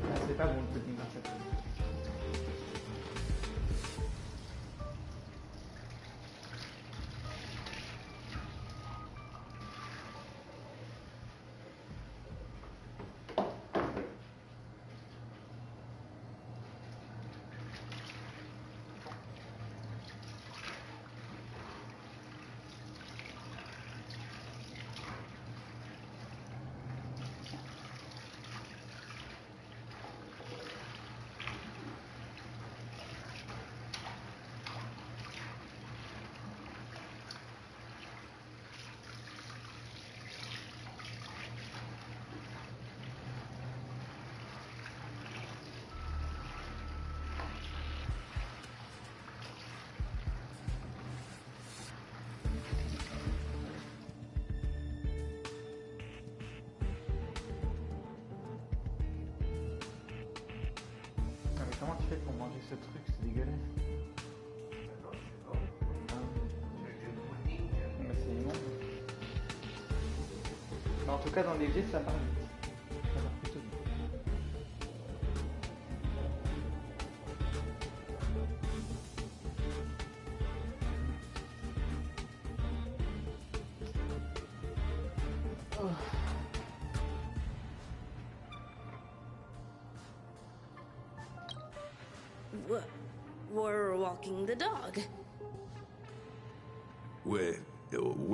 Ah, c'est pas bon le pudding en fait. Comment tu fais pour manger ce truc? C'est dégueulasse. Mais c'est immonde. Mais en tout cas, dans les vies, ça part vite. Ça part plutôt vite. Oh. We're walking the dog. We're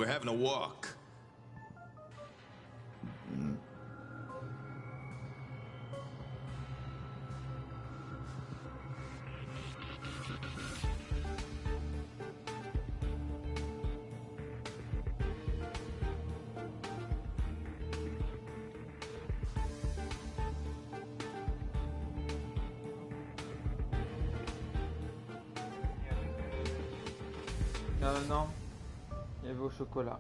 having a walk. Non, il y avait au chocolat.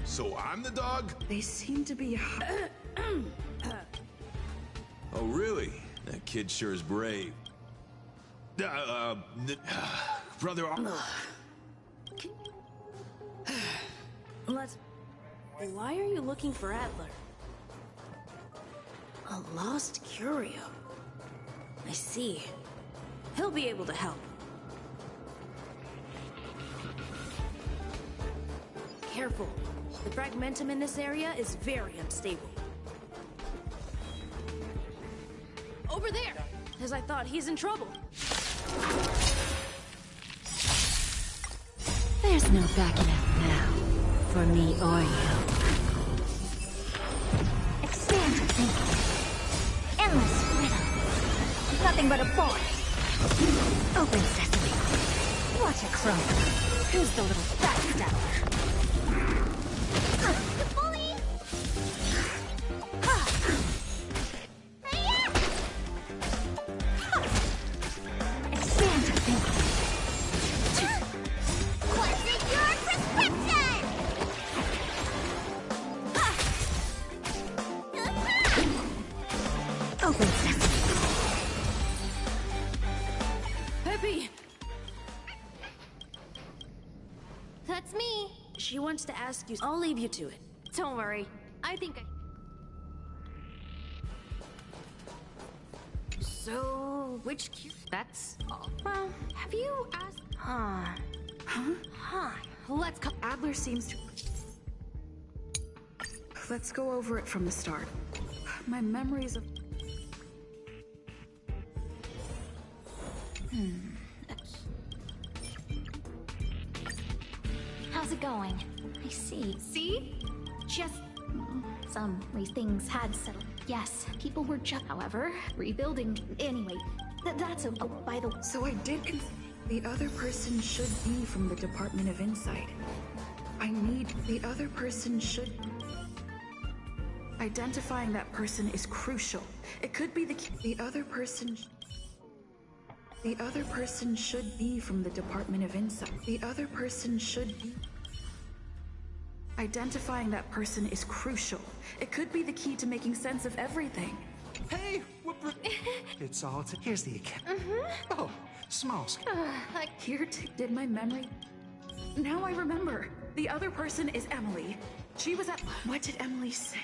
So I'm the dog? They seem to be... Oh, really? That kid sure is brave. Brother... Why are you looking for Adler? A lost curio. I see. He'll be able to help. Careful. The fragmentum in this area is very unstable. Over there! As I thought, he's in trouble. There's no backing out now. For me or you. Expand your thinking. Endless riddle. Nothing but a force. Open sesame. Watch it crumble. Who's the little backstabber? Cleansing Open sesame. Peppy! That's me. She wants to ask you. I'll leave you to it. Don't worry. I think I... So, which cue? That's all. Well, have you asked... Huh? Let's go... Adler seems to... Let's go over it from the start. My memories of... How's it going? I see. See? Just... some things had settled. Yes, people were just... However, rebuilding... Anyway, that's a... Oh, by the way... So I did... The other person should be from the Department of Insight. I need... The other person should... Identifying that person is crucial. It could be the other person... The other person should be from the Department of Insight. The other person should be... Identifying that person is crucial. It could be the key to making sense of everything. Hey, it's all here's the account. Oh, Smalls. Here did my memory. Now I remember. The other person is Emily. She was at... What did Emily say?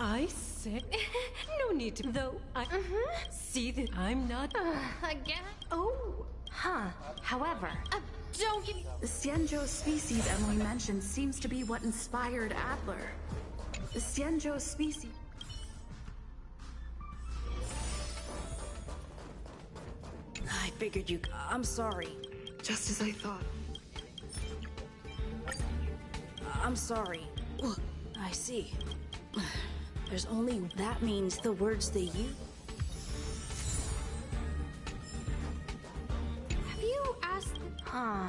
I said, no need to, though I see that I'm not. Again? Oh, However, don't give me... The Xianzhou species Emily mentioned seems to be what inspired Adler. The Xianzhou species... I figured you... I'm sorry. Just as I thought. I'm sorry. I see. There's only... That means the words they use. Have you asked... Huh?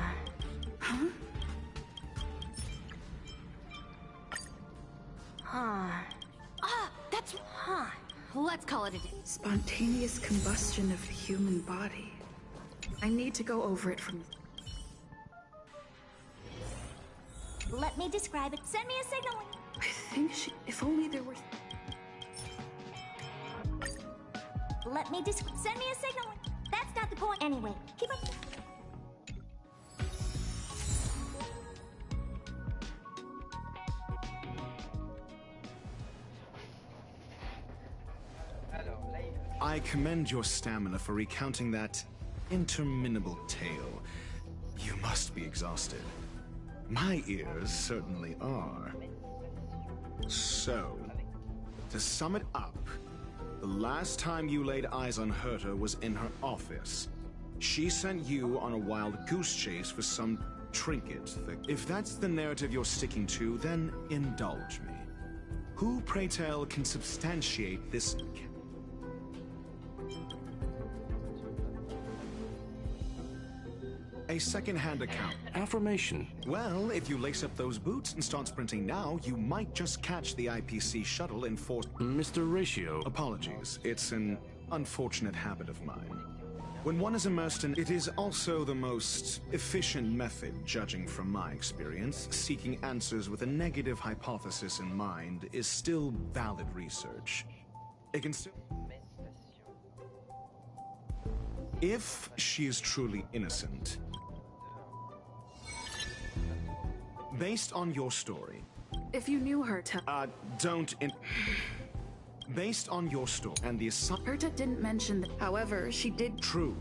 That's... Let's call it a day. Spontaneous combustion of the human body. I need to go over it from... Let me describe it. Send me a signal. I think she... If only there were... Let me send me a signal. That's not the point. Anyway, keep up. I commend your stamina for recounting that interminable tale. You must be exhausted. My ears certainly are. So, to sum it up, the last time you laid eyes on Herta was in her office. She sent you on a wild goose chase for some trinket. If that's the narrative you're sticking to, then indulge me. Who, pray tell, can substantiate this? A second-hand account. Affirmation. Well, if you lace up those boots and start sprinting now, you might just catch the IPC shuttle in force. Mr. Ratio. Apologies. It's an unfortunate habit of mine. When one is immersed in... It is also the most efficient method, judging from my experience. Seeking answers with a negative hypothesis in mind is still valid research. It can still... If she is truly innocent... Based on your story... If you knew Herta... Based on your story and the Herta didn't mention that. However, she did... True.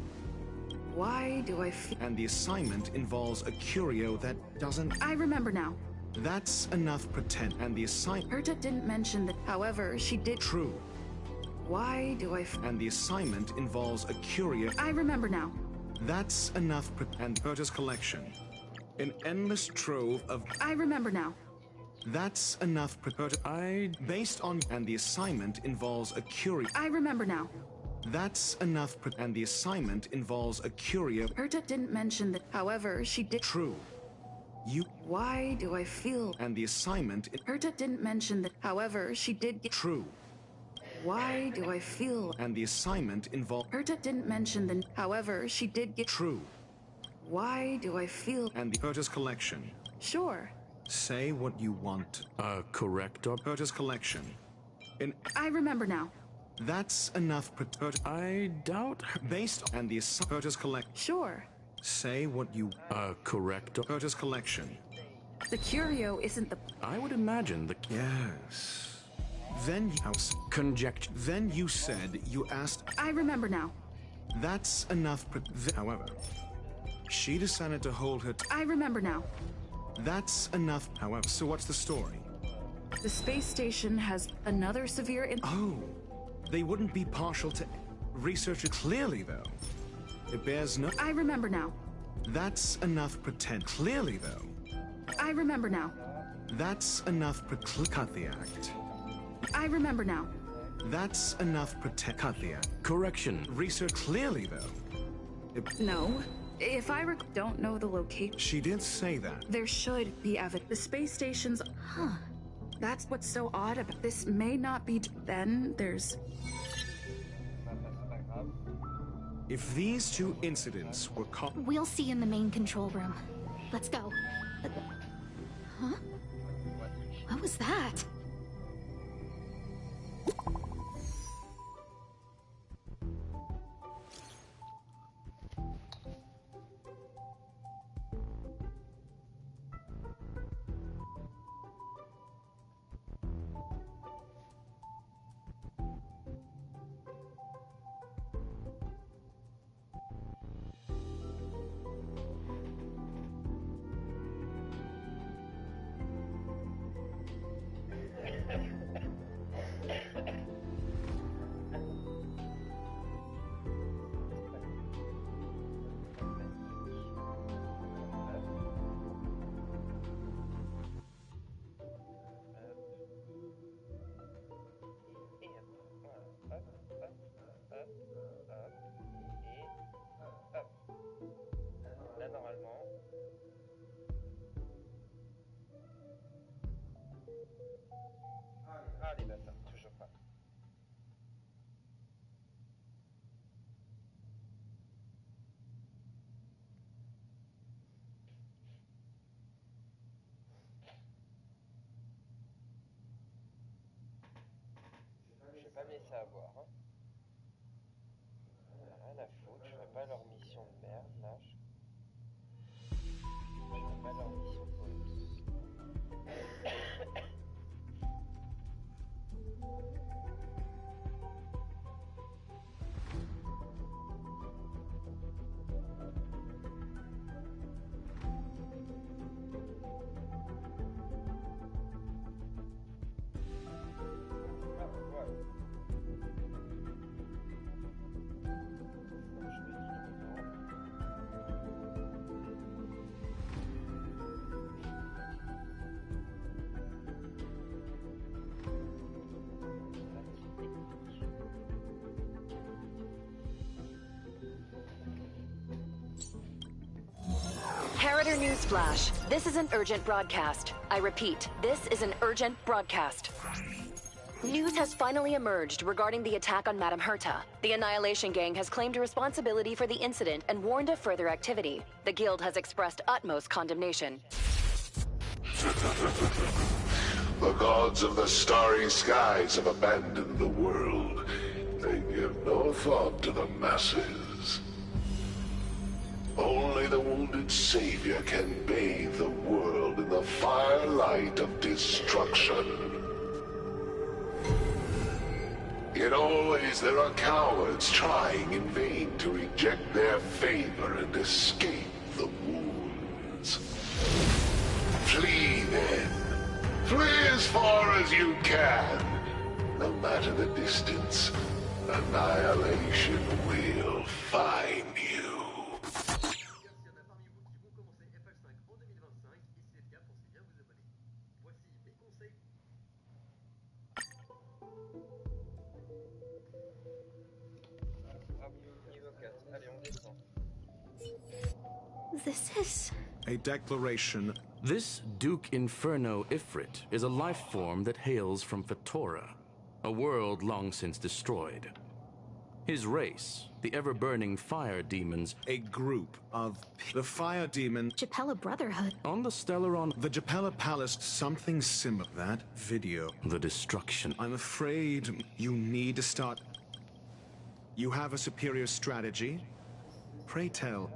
Why do I feel... And the assignment involves a curio that doesn't... I remember now. That's enough pretend. And the assignment... Herta didn't mention that. However, she did... True. Why do I... And the assignment involves a curio... I remember now. That's enough and Herta's collection. An endless trove of... I remember now. That's enough based on... And the assignment involves a curio... I remember now. That's enough and the assignment involves a curio... Herta didn't mention that. However, she did... True. You... Why do I feel... And the assignment... Herta didn't mention that. However, she did... True. Why do I feel... And the assignment involved... Herta didn't mention that. However, she did get... True. Why do I feel... And the Herta's collection. Sure. Say what you want. Correct, Herta's collection. I remember now. That's enough. I doubt. Based on the Herta's collection. Sure. Say what you. Correct. Herta's collection. The curio isn't the. I would imagine the. Yes. Then you. Conjecture. Then you said you asked. I remember now. That's enough. However, she decided to hold her. I remember now. That's enough. However, so what's the story? The space station has another severe. Oh, they wouldn't be partial to research it clearly, though. It bears no. I remember now. That's enough. Pretend clearly, though. I remember now. That's enough. Cut the act. I remember now. That's enough. Cut the act. Correction. Research clearly, though. No. If I don't know the location. She did say that. There should be evidence. The space station's. Huh. That's what's so odd about this. May not be. Then there's. If these two incidents were caught. We'll see in the main control room. Let's go. Huh? What was that? Là, normalement. Ah, les bâtards, toujours pas. Je vais pas me laisser avoir, hein. Rien à foutre, je ferai pas leur mission de merde, là. Je ferai pas leur mission de bonus. Harrider Newsflash. This is an urgent broadcast. I repeat, this is an urgent broadcast. News has finally emerged regarding the attack on Madame Herta. The Annihilation Gang has claimed responsibility for the incident and warned of further activity. The Guild has expressed utmost condemnation. The gods of the starry skies have abandoned the world. They give no thought to the masses. Only the wounded savior can bathe the world in the firelight of destruction. Yet always there are cowards trying in vain to reject their favor and escape the wounds. Flee then. Flee as far as you can. No matter the distance, annihilation will find you. This is... A declaration. This Duke Inferno Ifrit is a life form that hails from Fetora, a world long since destroyed. His race, The ever-burning fire demons. A group of the fire demon. Japella Brotherhood. On the Stellaron. The Japella Palace, something similar. That video. The destruction. I'm afraid you need to start. You have a superior strategy? Pray tell,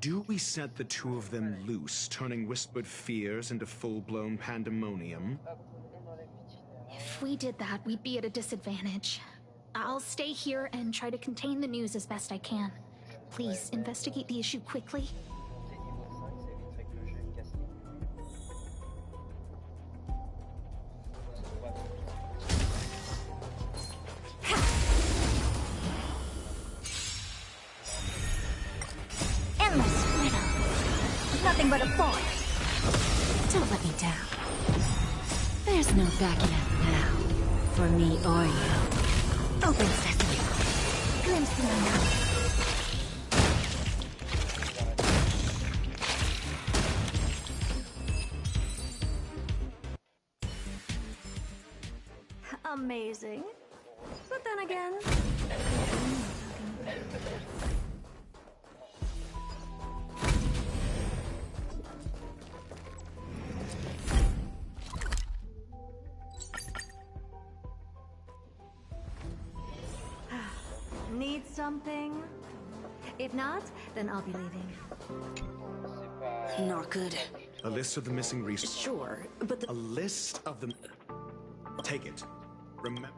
do we set the two of them loose, turning whispered fears into full-blown pandemonium? If we did that, we'd be at a disadvantage. I'll stay here and try to contain the news as best I can. Please, investigate the issue quickly. Endless riddle. Nothing but a force. Don't let me down. There's no backing out now. For me or you. Open sesame. Glimpse the unknown. Amazing. But then again... Need something? If not, then I'll be leaving. Not good. A list of the missing resources. Sure, but A list of them. Take it. Remember.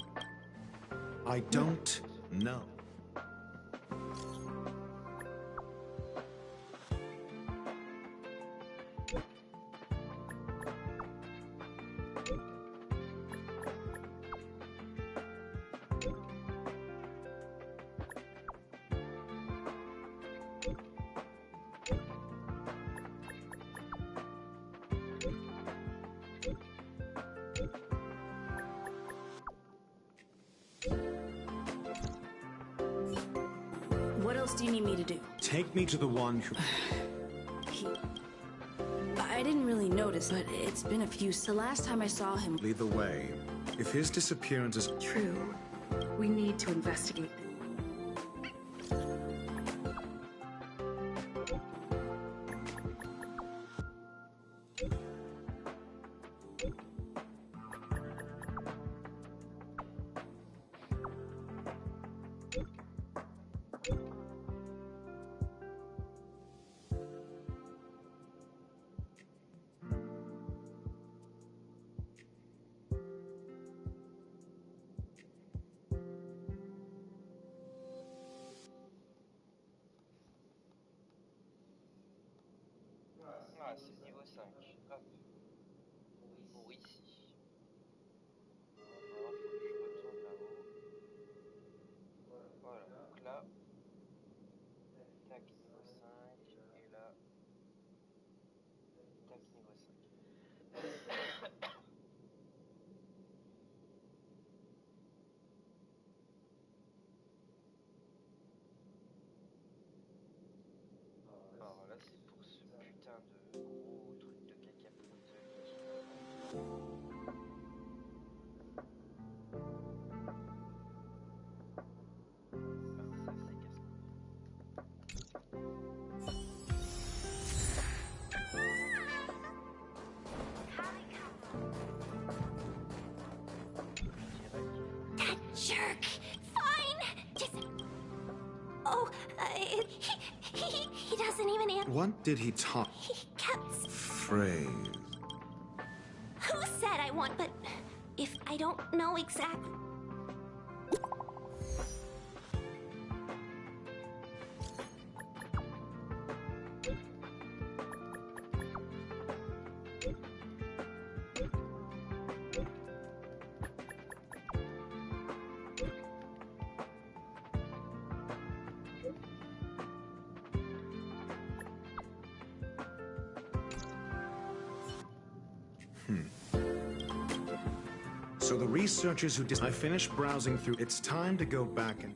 I don't know. What else do you need me to do? Take me to the one who... I didn't really notice, but it's been a few. The last time I saw him... Lead the way. If his disappearance is... True. We need to investigate. Ah, c'est niveau 5. Hop. Pour ici. Alors, faut que je retourne là-haut. Voilà, donc là. Tac, niveau 5. Et là. Tac, niveau 5. Alors là, c'est pour ce putain de gros truc de caca That jerk! Fine! Just... Oh, he doesn't even answer. What did he talk? He kept... Phrase. Who said I want, but if I don't know exactly... So the researchers who I finished browsing through. It's time to go back and...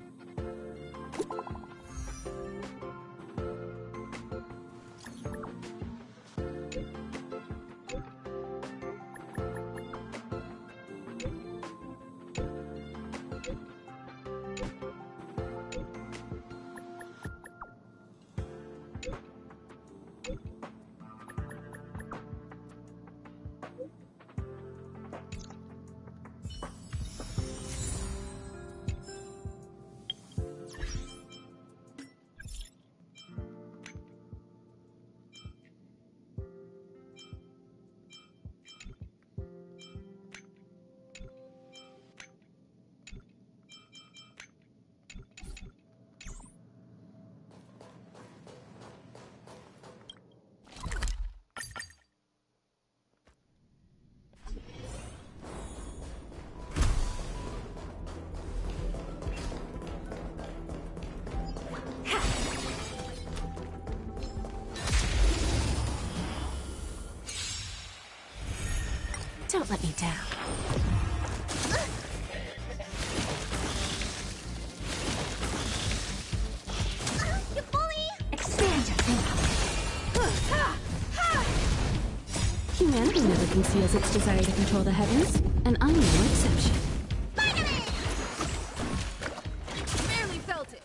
Don't let me down. You bully! Expand your thinking. Humanity never conceals its desire to control the heavens, and I'm no exception. Barely felt it.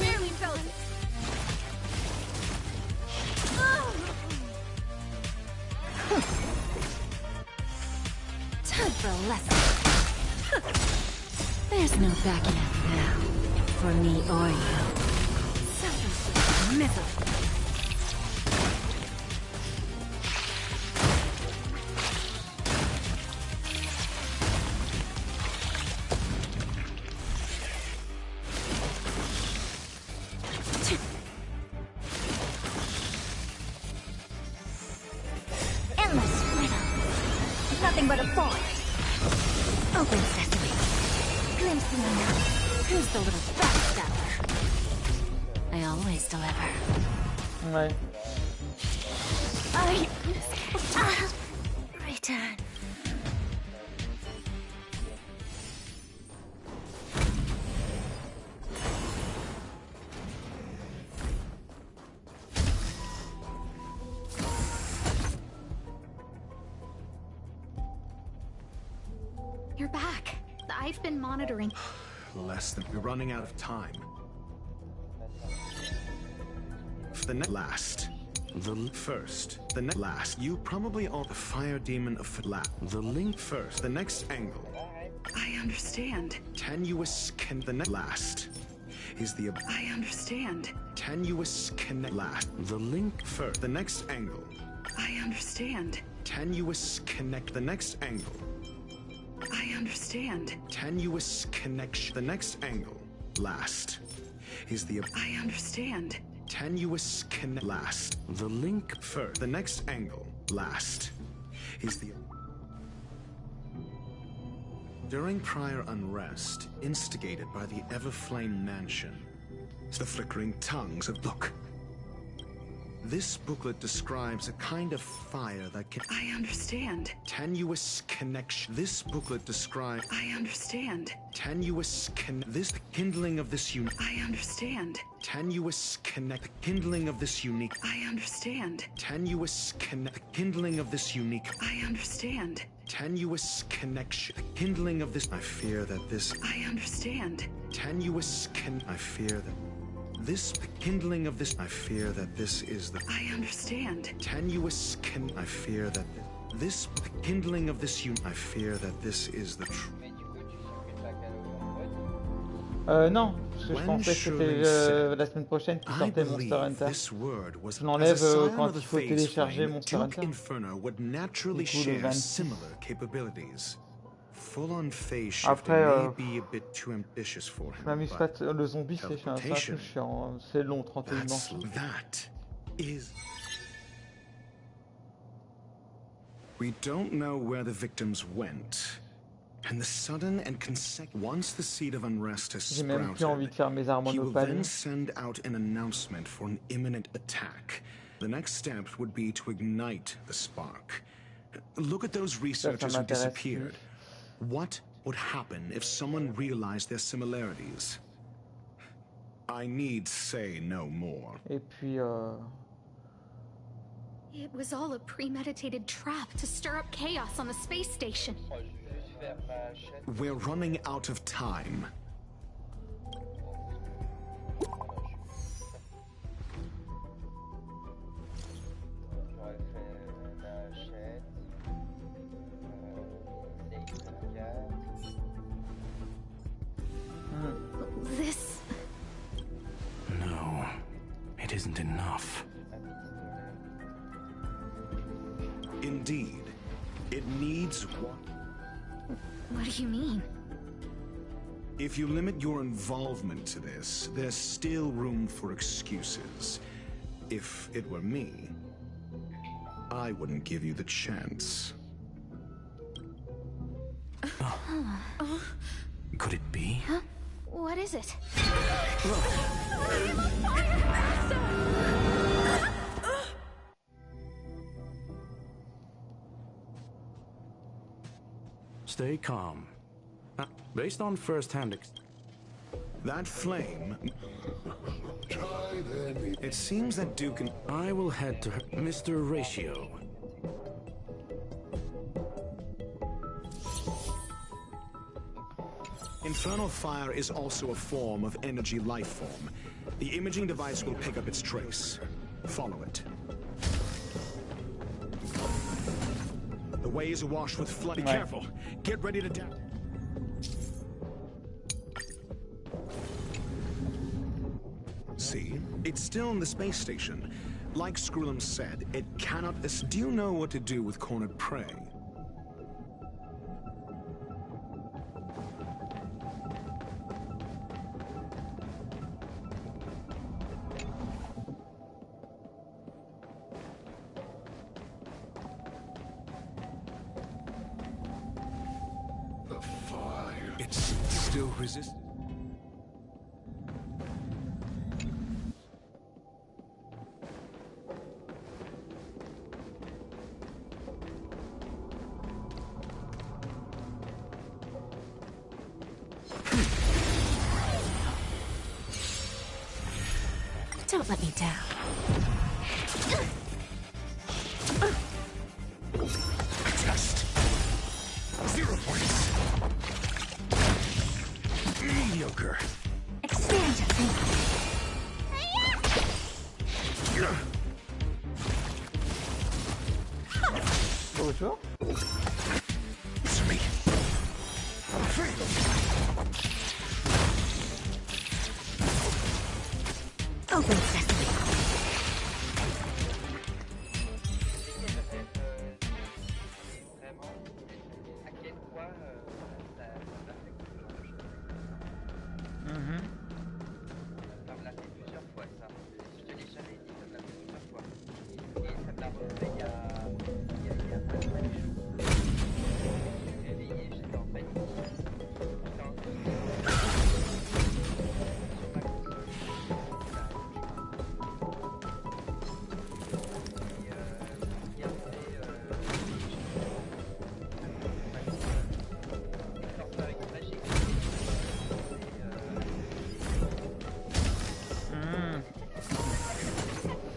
Barely felt it. Time for a lesson. There's no backing out now. For me or you. Self-inflicted misery. Endless freedom. Nothing but a forest. Open sesame. Glimpse the unknown. Who's the little backstabber? I always deliver. Ouais. Return. You're back. I've been monitoring. Less than we're running out of time. The last. The last. You probably are the fire demon of the link first. The next angle. I understand. Tenuous last is the. I understand. Tenuous connect last. The link first. The next angle. I understand. Tenuous connect. The next angle. I understand. Tenuous connection. The next angle. Last is the. I understand. Tenuous connect. Last. The link first. The next angle. Last is the. During prior unrest, instigated by the Everflame Mansion, the flickering tongues of look. This booklet describes a kind of fire that can. I understand. Tenuous connection. This booklet describes. I understand. Tenuous this kindling of this unique. I understand. Tenuous connect. Kindling of this unique. I understand. Tenuous connect. Kindling of this unique. I understand. Tenuous connection. Kindling of this. I fear that this. I understand. Tenuous I fear that. This kindling of this. I fear that this is the. I understand. Tenuous I fear that this kindling of this I fear that this is the truth. Non, parce que je pensais que c'était la semaine prochaine qui sortait Monster Hunter. Je l'enlève quand il faut télécharger Monster Hunter. Du coup, le 26. Après, je m'amuse pas. Le zombie, c'est un peu chiant. C'est long, 31 manches. We don't know where the victims went. And the sudden and once the seed of unrest has J'ai même plus envie de faire mes armes he will monopales. then send out an announcement for an imminent attack. The next step would be to ignite the spark. Look at those researchers who disappeared. What would happen if someone realized their similarities? I need say no more. Et puis, It was all a premeditated trap to stir up chaos on the space station. We're running out of time. This... No, it isn't enough. Indeed, it needs one. What do you mean? If you limit your involvement to this, there's still room for excuses. If it were me, I wouldn't give you the chance. Could it be? Huh? What is it? Stay calm. Based on first-hand that flame... It seems that Duke and... I will head to her... Mr. Ratio. Infernal fire is also a form of energy life form. The imaging device will pick up its trace. Follow it. The way is awash with flood. Be careful. Get ready to down. See? It's still in the space station. Like Skrullum said, it cannot... Do you know what to do with cornered prey? The fire. It's still resistant. Don't let me down. Test. 0 points. Mediocre. Expand your thinking. Bonjour. It's me. Open sesame.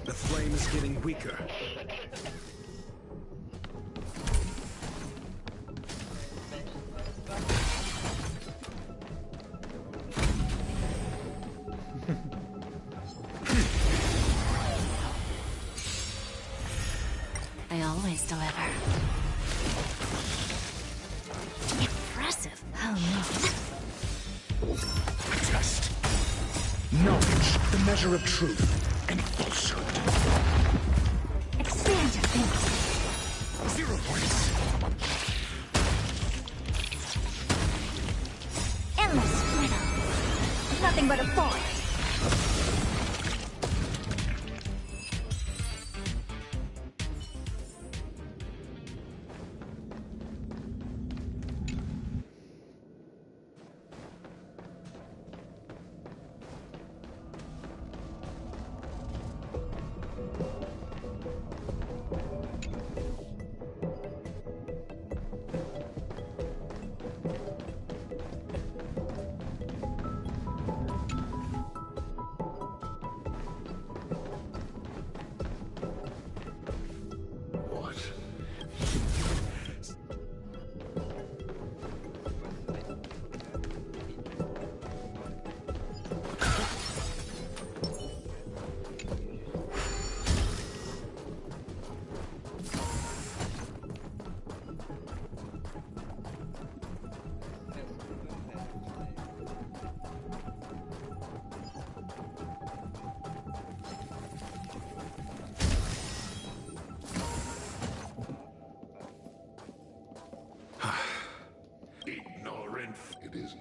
The flame is getting weaker. I always deliver. Impressive. Oh no. Test. Knowledge, the measure of truth and falsehood. Expand your thinking. 0 points. Endless riddle. Nothing but a force.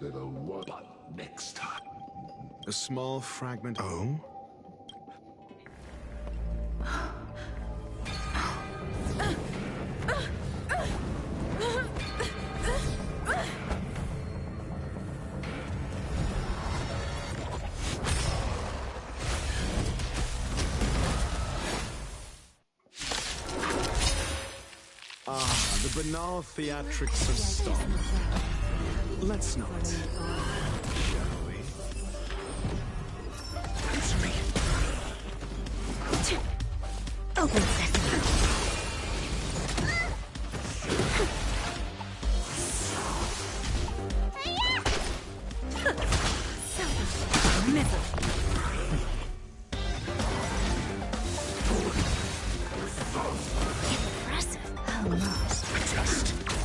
little one. But next time. A small fragment. Oh? The banal theatrics of Stalin. Let's not, shall we? Answer me. Open sesame.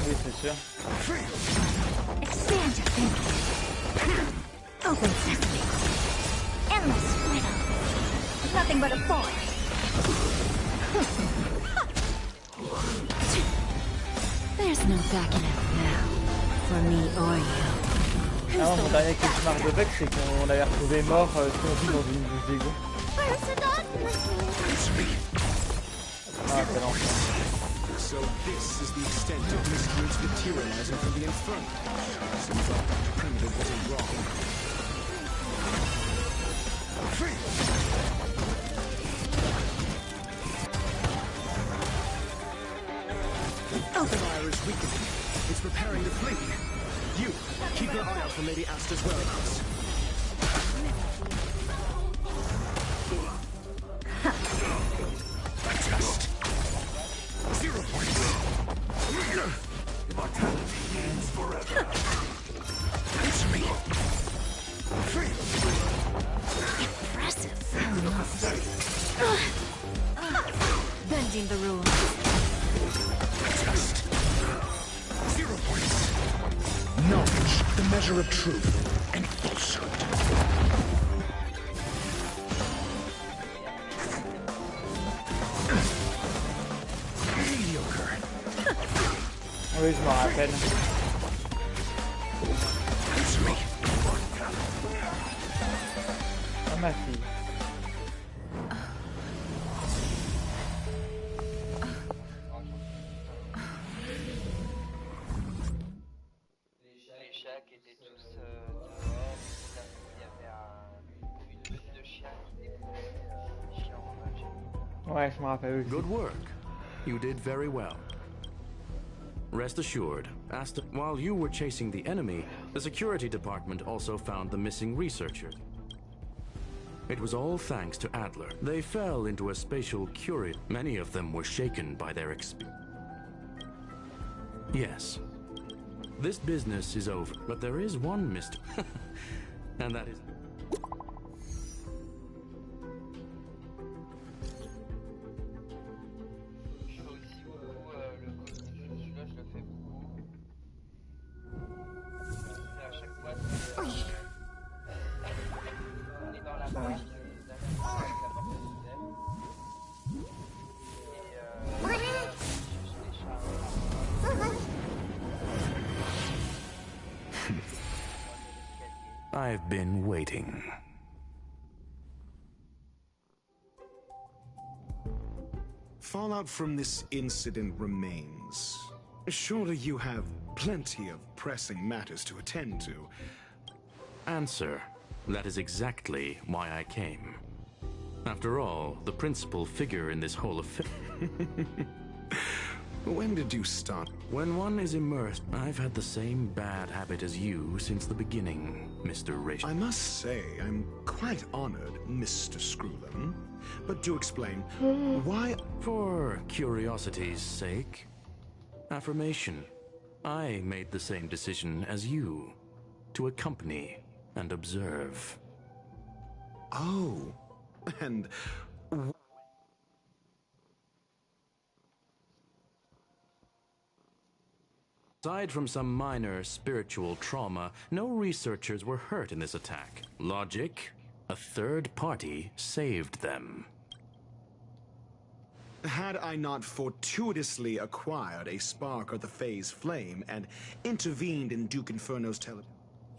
Oui, c'est sûr. Expand your thinking. Open sesame. Endless riddle. Nothing but a force. There's no backing out now. For me or you. Ah, mon dernier cauchemar de Beck, c'est qu'on l'avait retrouvé mort surtout dans une douche d'égout. Ah, quel enfer. So this is the extent of miscreants materializing from the Inferno. Seems like Dr. Primitive wasn't wrong. The fire is weakening. It's preparing to flee. You, keep your eye out for Lady Asta's whereabouts. Adjust. 0 points. Mortality ends forever. Answer me. Impressive. Bending the rules. Adjust. 0 points. Knowledge, the measure of truth and falsehood. Oui, je m'en rappelle. Ah, ma fille. Les chats qui étaient tous dehors, il y avait une meute de chiens qui découvraient les chiens en match. Ouais, je me rappelle aussi. Good work. You did very well. Rest assured, while you were chasing the enemy, the security department also found the missing researchers. It was all thanks to Adler. They fell into a spatial curiosity. Many of them were shaken by their experience. Yes, this business is over, but there is one mystery, and that is... I've been waiting. Fallout from this incident remains. Surely you have plenty of pressing matters to attend to. Answer. That is exactly why I came. After all, the principal figure in this whole affair... When did you start? When one is immersed, I've had the same bad habit as you since the beginning, Mr. Rich. I must say, I'm quite honored, Mr. Screwlem. But do explain, why... For curiosity's sake. Affirmation. I made the same decision as you. To accompany and observe. Oh, and... Aside from some minor spiritual trauma, no researchers were hurt in this attack. Logic, a third party saved them. Had I not fortuitously acquired a spark of the phase flame and intervened in Duke Inferno's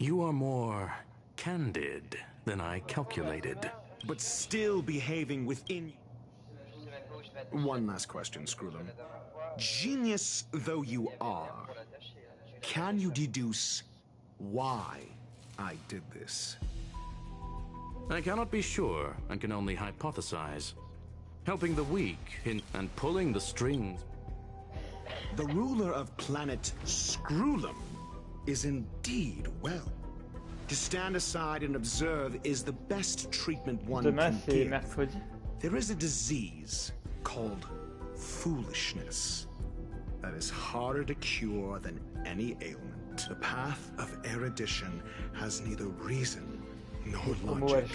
You are more candid than I calculated. But still behaving within... One last question, Screwlum. Genius though you are, can you deduce why I did this? I cannot be sure and can only hypothesize. Helping the weak and pulling the strings. The ruler of planet Screwlum is indeed well. To stand aside and observe is the best treatment one Demain, can give. mercredi. There is a disease called foolishness that is harder to cure than any ailment. The path of erudition has neither reason nor logic.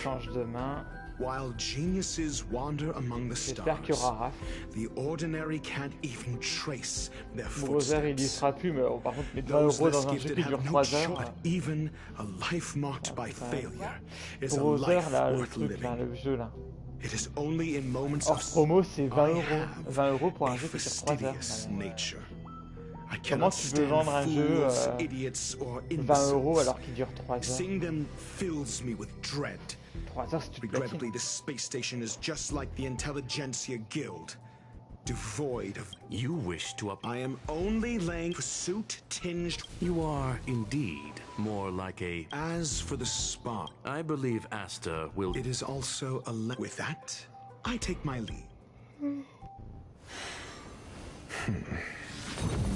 While geniuses wander among the stars, the ordinary can't even trace their footsteps. Those less gifted have no choice. Even a life marked by failure is a life worth living. It is only in moments of promo, c'est 20 euros. 20 euros pour un jeu qui dure 3 heures. Nature. Comment tu peux vendre un jeu 20 euros alors qu'il dure 3 heures? Seeing them fills me with dread. 3 heures, c'est Regrettably, the space station is just like the Intelligentsia Guild, devoid of... You wish to I am only laying pursuit tinged... You are indeed more like a... As for the spark... I believe Asta will... It is also a... With that, I take my leave.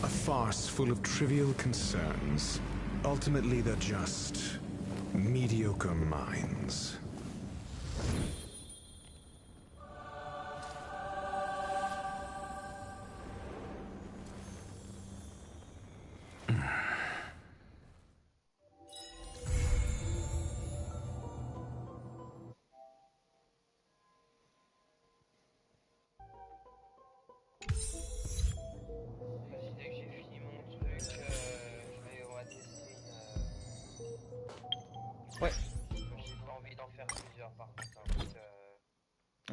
A farce full of trivial concerns. Ultimately, they're just mediocre minds. Ouais. J'ai pas envie d'en faire plusieurs par contre.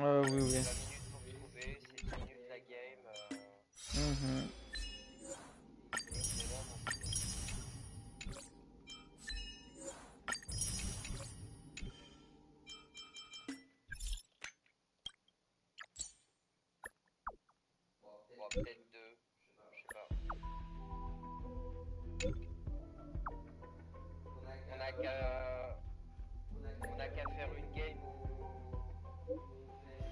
Hein, donc, oui, oui. 20 minutes pour trouver, c'est 10 minutes la game. Bon, peut-être 2, je sais pas. On a qu'à faire une game où on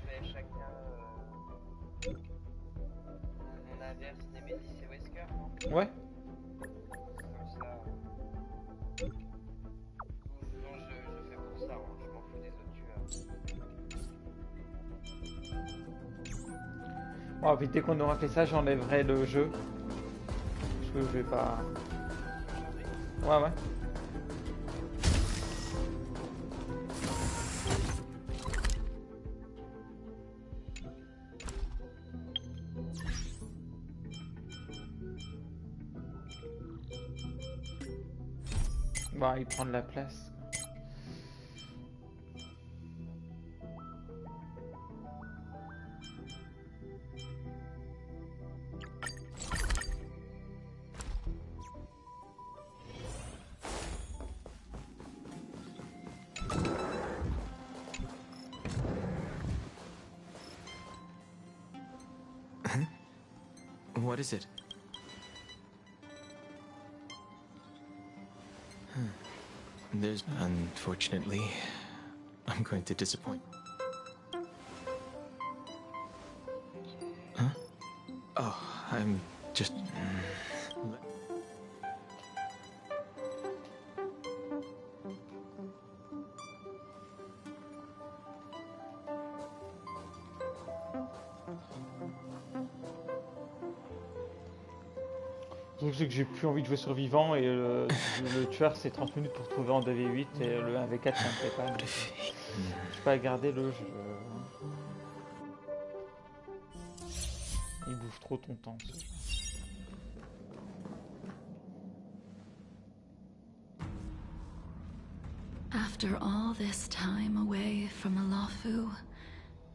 fait chacun on inverse Nemesis et Wesker, non? Ouais. Comme ça. Non, je fais pour ça, hein. Je m'en fous des autres tueurs. Bon, puis dès qu'on aura fait ça, j'enlèverai le jeu. Parce que je vais pas... Ouais, ouais. Bah, il prend de la place. What is it? There's... Unfortunately, I'm going to disappoint. Huh? Oh, I'm just... Le truc c'est que j'ai plus envie de jouer survivant et le tueur c'est 30 minutes pour trouver en 2v8 et le 1v4 ça me plaît pas. Je peux pas garder le jeu. Il bouffe trop ton temps. Ce jeu. After all this time away from Alafu,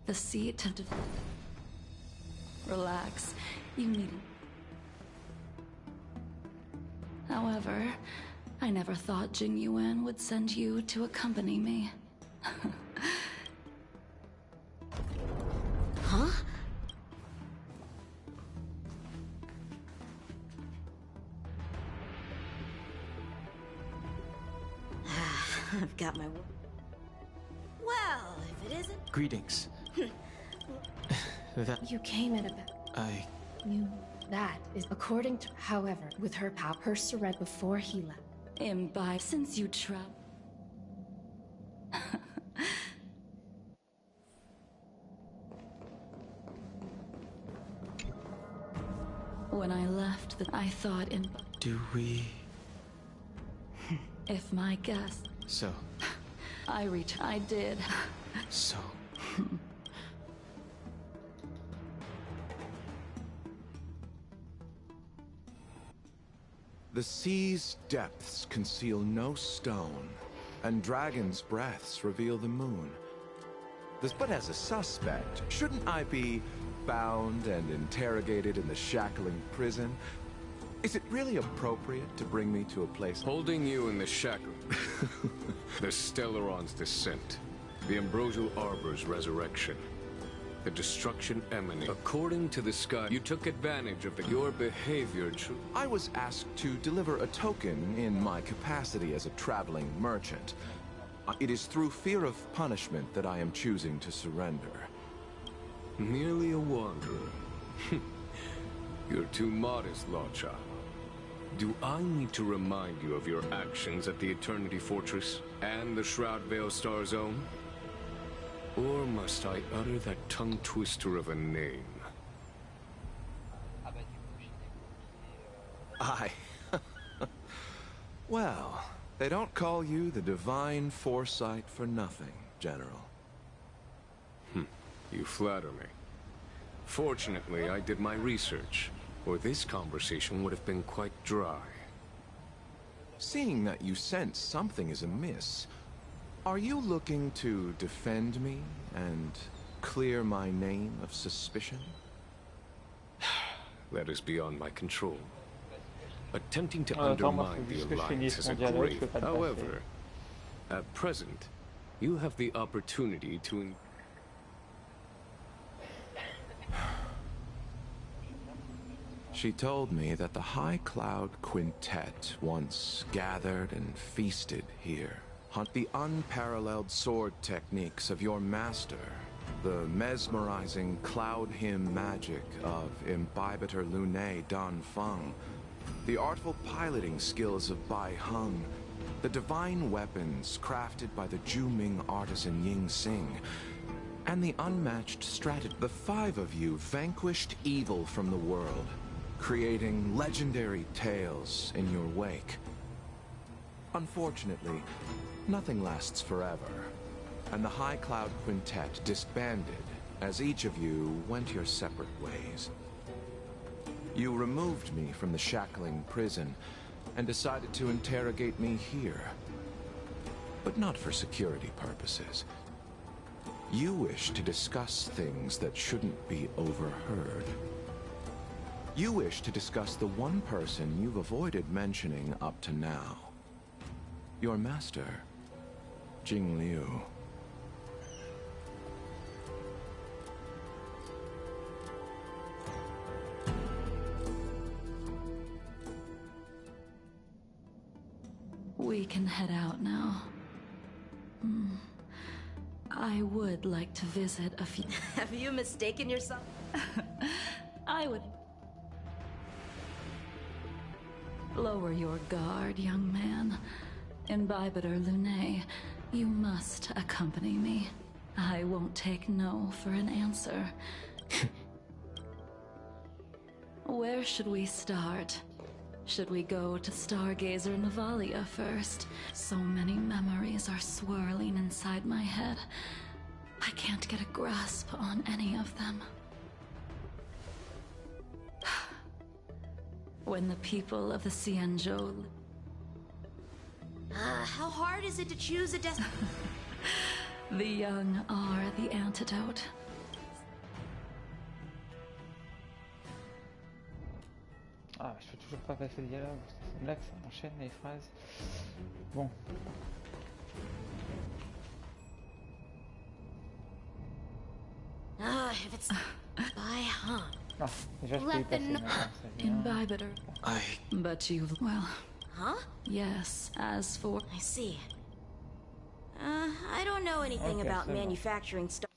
the seat of... Relax, you need... However, I never thought Jing Yuan would send you to accompany me. Huh? I've got my... Well, if it isn't... Greetings. You came at a bit. I... That is according to... However, with her power, her surrender before he left. Imbibe, since you travel... When I left, I thought in... Do we... If my guess... So... I did. So... The sea's depths conceal no stone, and dragons' breaths reveal the moon. But as a suspect, shouldn't I be bound and interrogated in the shackling prison? Is it really appropriate to bring me to a place... Holding you in the shackle. The Stellaron's descent. The Ambrosial Arbor's resurrection. The destruction emanating. According to the sky, you took advantage of your behavior. I was asked to deliver a token in my capacity as a traveling merchant. It is through fear of punishment that I am choosing to surrender. Merely a wanderer. You're too modest, Lawcha. Do I need to remind you of your actions at the Eternity Fortress and the Shroud Veil Star Zone? Or must I utter that tongue twister of a name? Well, they don't call you the Divine Foresight for nothing, General. You flatter me. Fortunately, I did my research, or this conversation would have been quite dry. Seeing that you sense something is amiss, are you looking to defend me and clear my name of suspicion? That is beyond my control. Attempting to undermine the Alliance is a grave. However, at present, you have the opportunity to... She told me that the High Cloud Quintet once gathered and feasted here. Hunt the unparalleled sword techniques of your master, the mesmerizing cloud hymn magic of Imbibitor Lunae Dan Feng, the artful piloting skills of Bai Heng, the divine weapons crafted by the Ju-Ming artisan Ying Sing, and the unmatched strategy. The five of you vanquished evil from the world, creating legendary tales in your wake. Unfortunately, nothing lasts forever, and the High Cloud Quintet disbanded as each of you went your separate ways. You removed me from the shackling prison and decided to interrogate me here, but not for security purposes. You wish to discuss things that shouldn't be overheard. You wish to discuss the one person you've avoided mentioning up to now. Your master, Jing Liu. We can head out now. I would like to visit a few... Have you mistaken yourself? I would... Lower your guard, young man. Imbibitor Lunae, you must accompany me. I won't take no for an answer. Where should we start? Should we go to Stargazer Navalia first? So many memories are swirling inside my head. I can't get a grasp on any of them. When the people of the Xianzhou... How hard is it to choose a destiny? The young are the antidote. Ah, je peux toujours pas passer le dialogue. Là que ça enchaîne les phrases. Bon. Ah, if it's by huh? Ah, déjà je peux y passer maintenant, ça vient. Imbibe her. But you, well... Huh? Yes, as for... I see. I don't know anything about manufacturing stuff.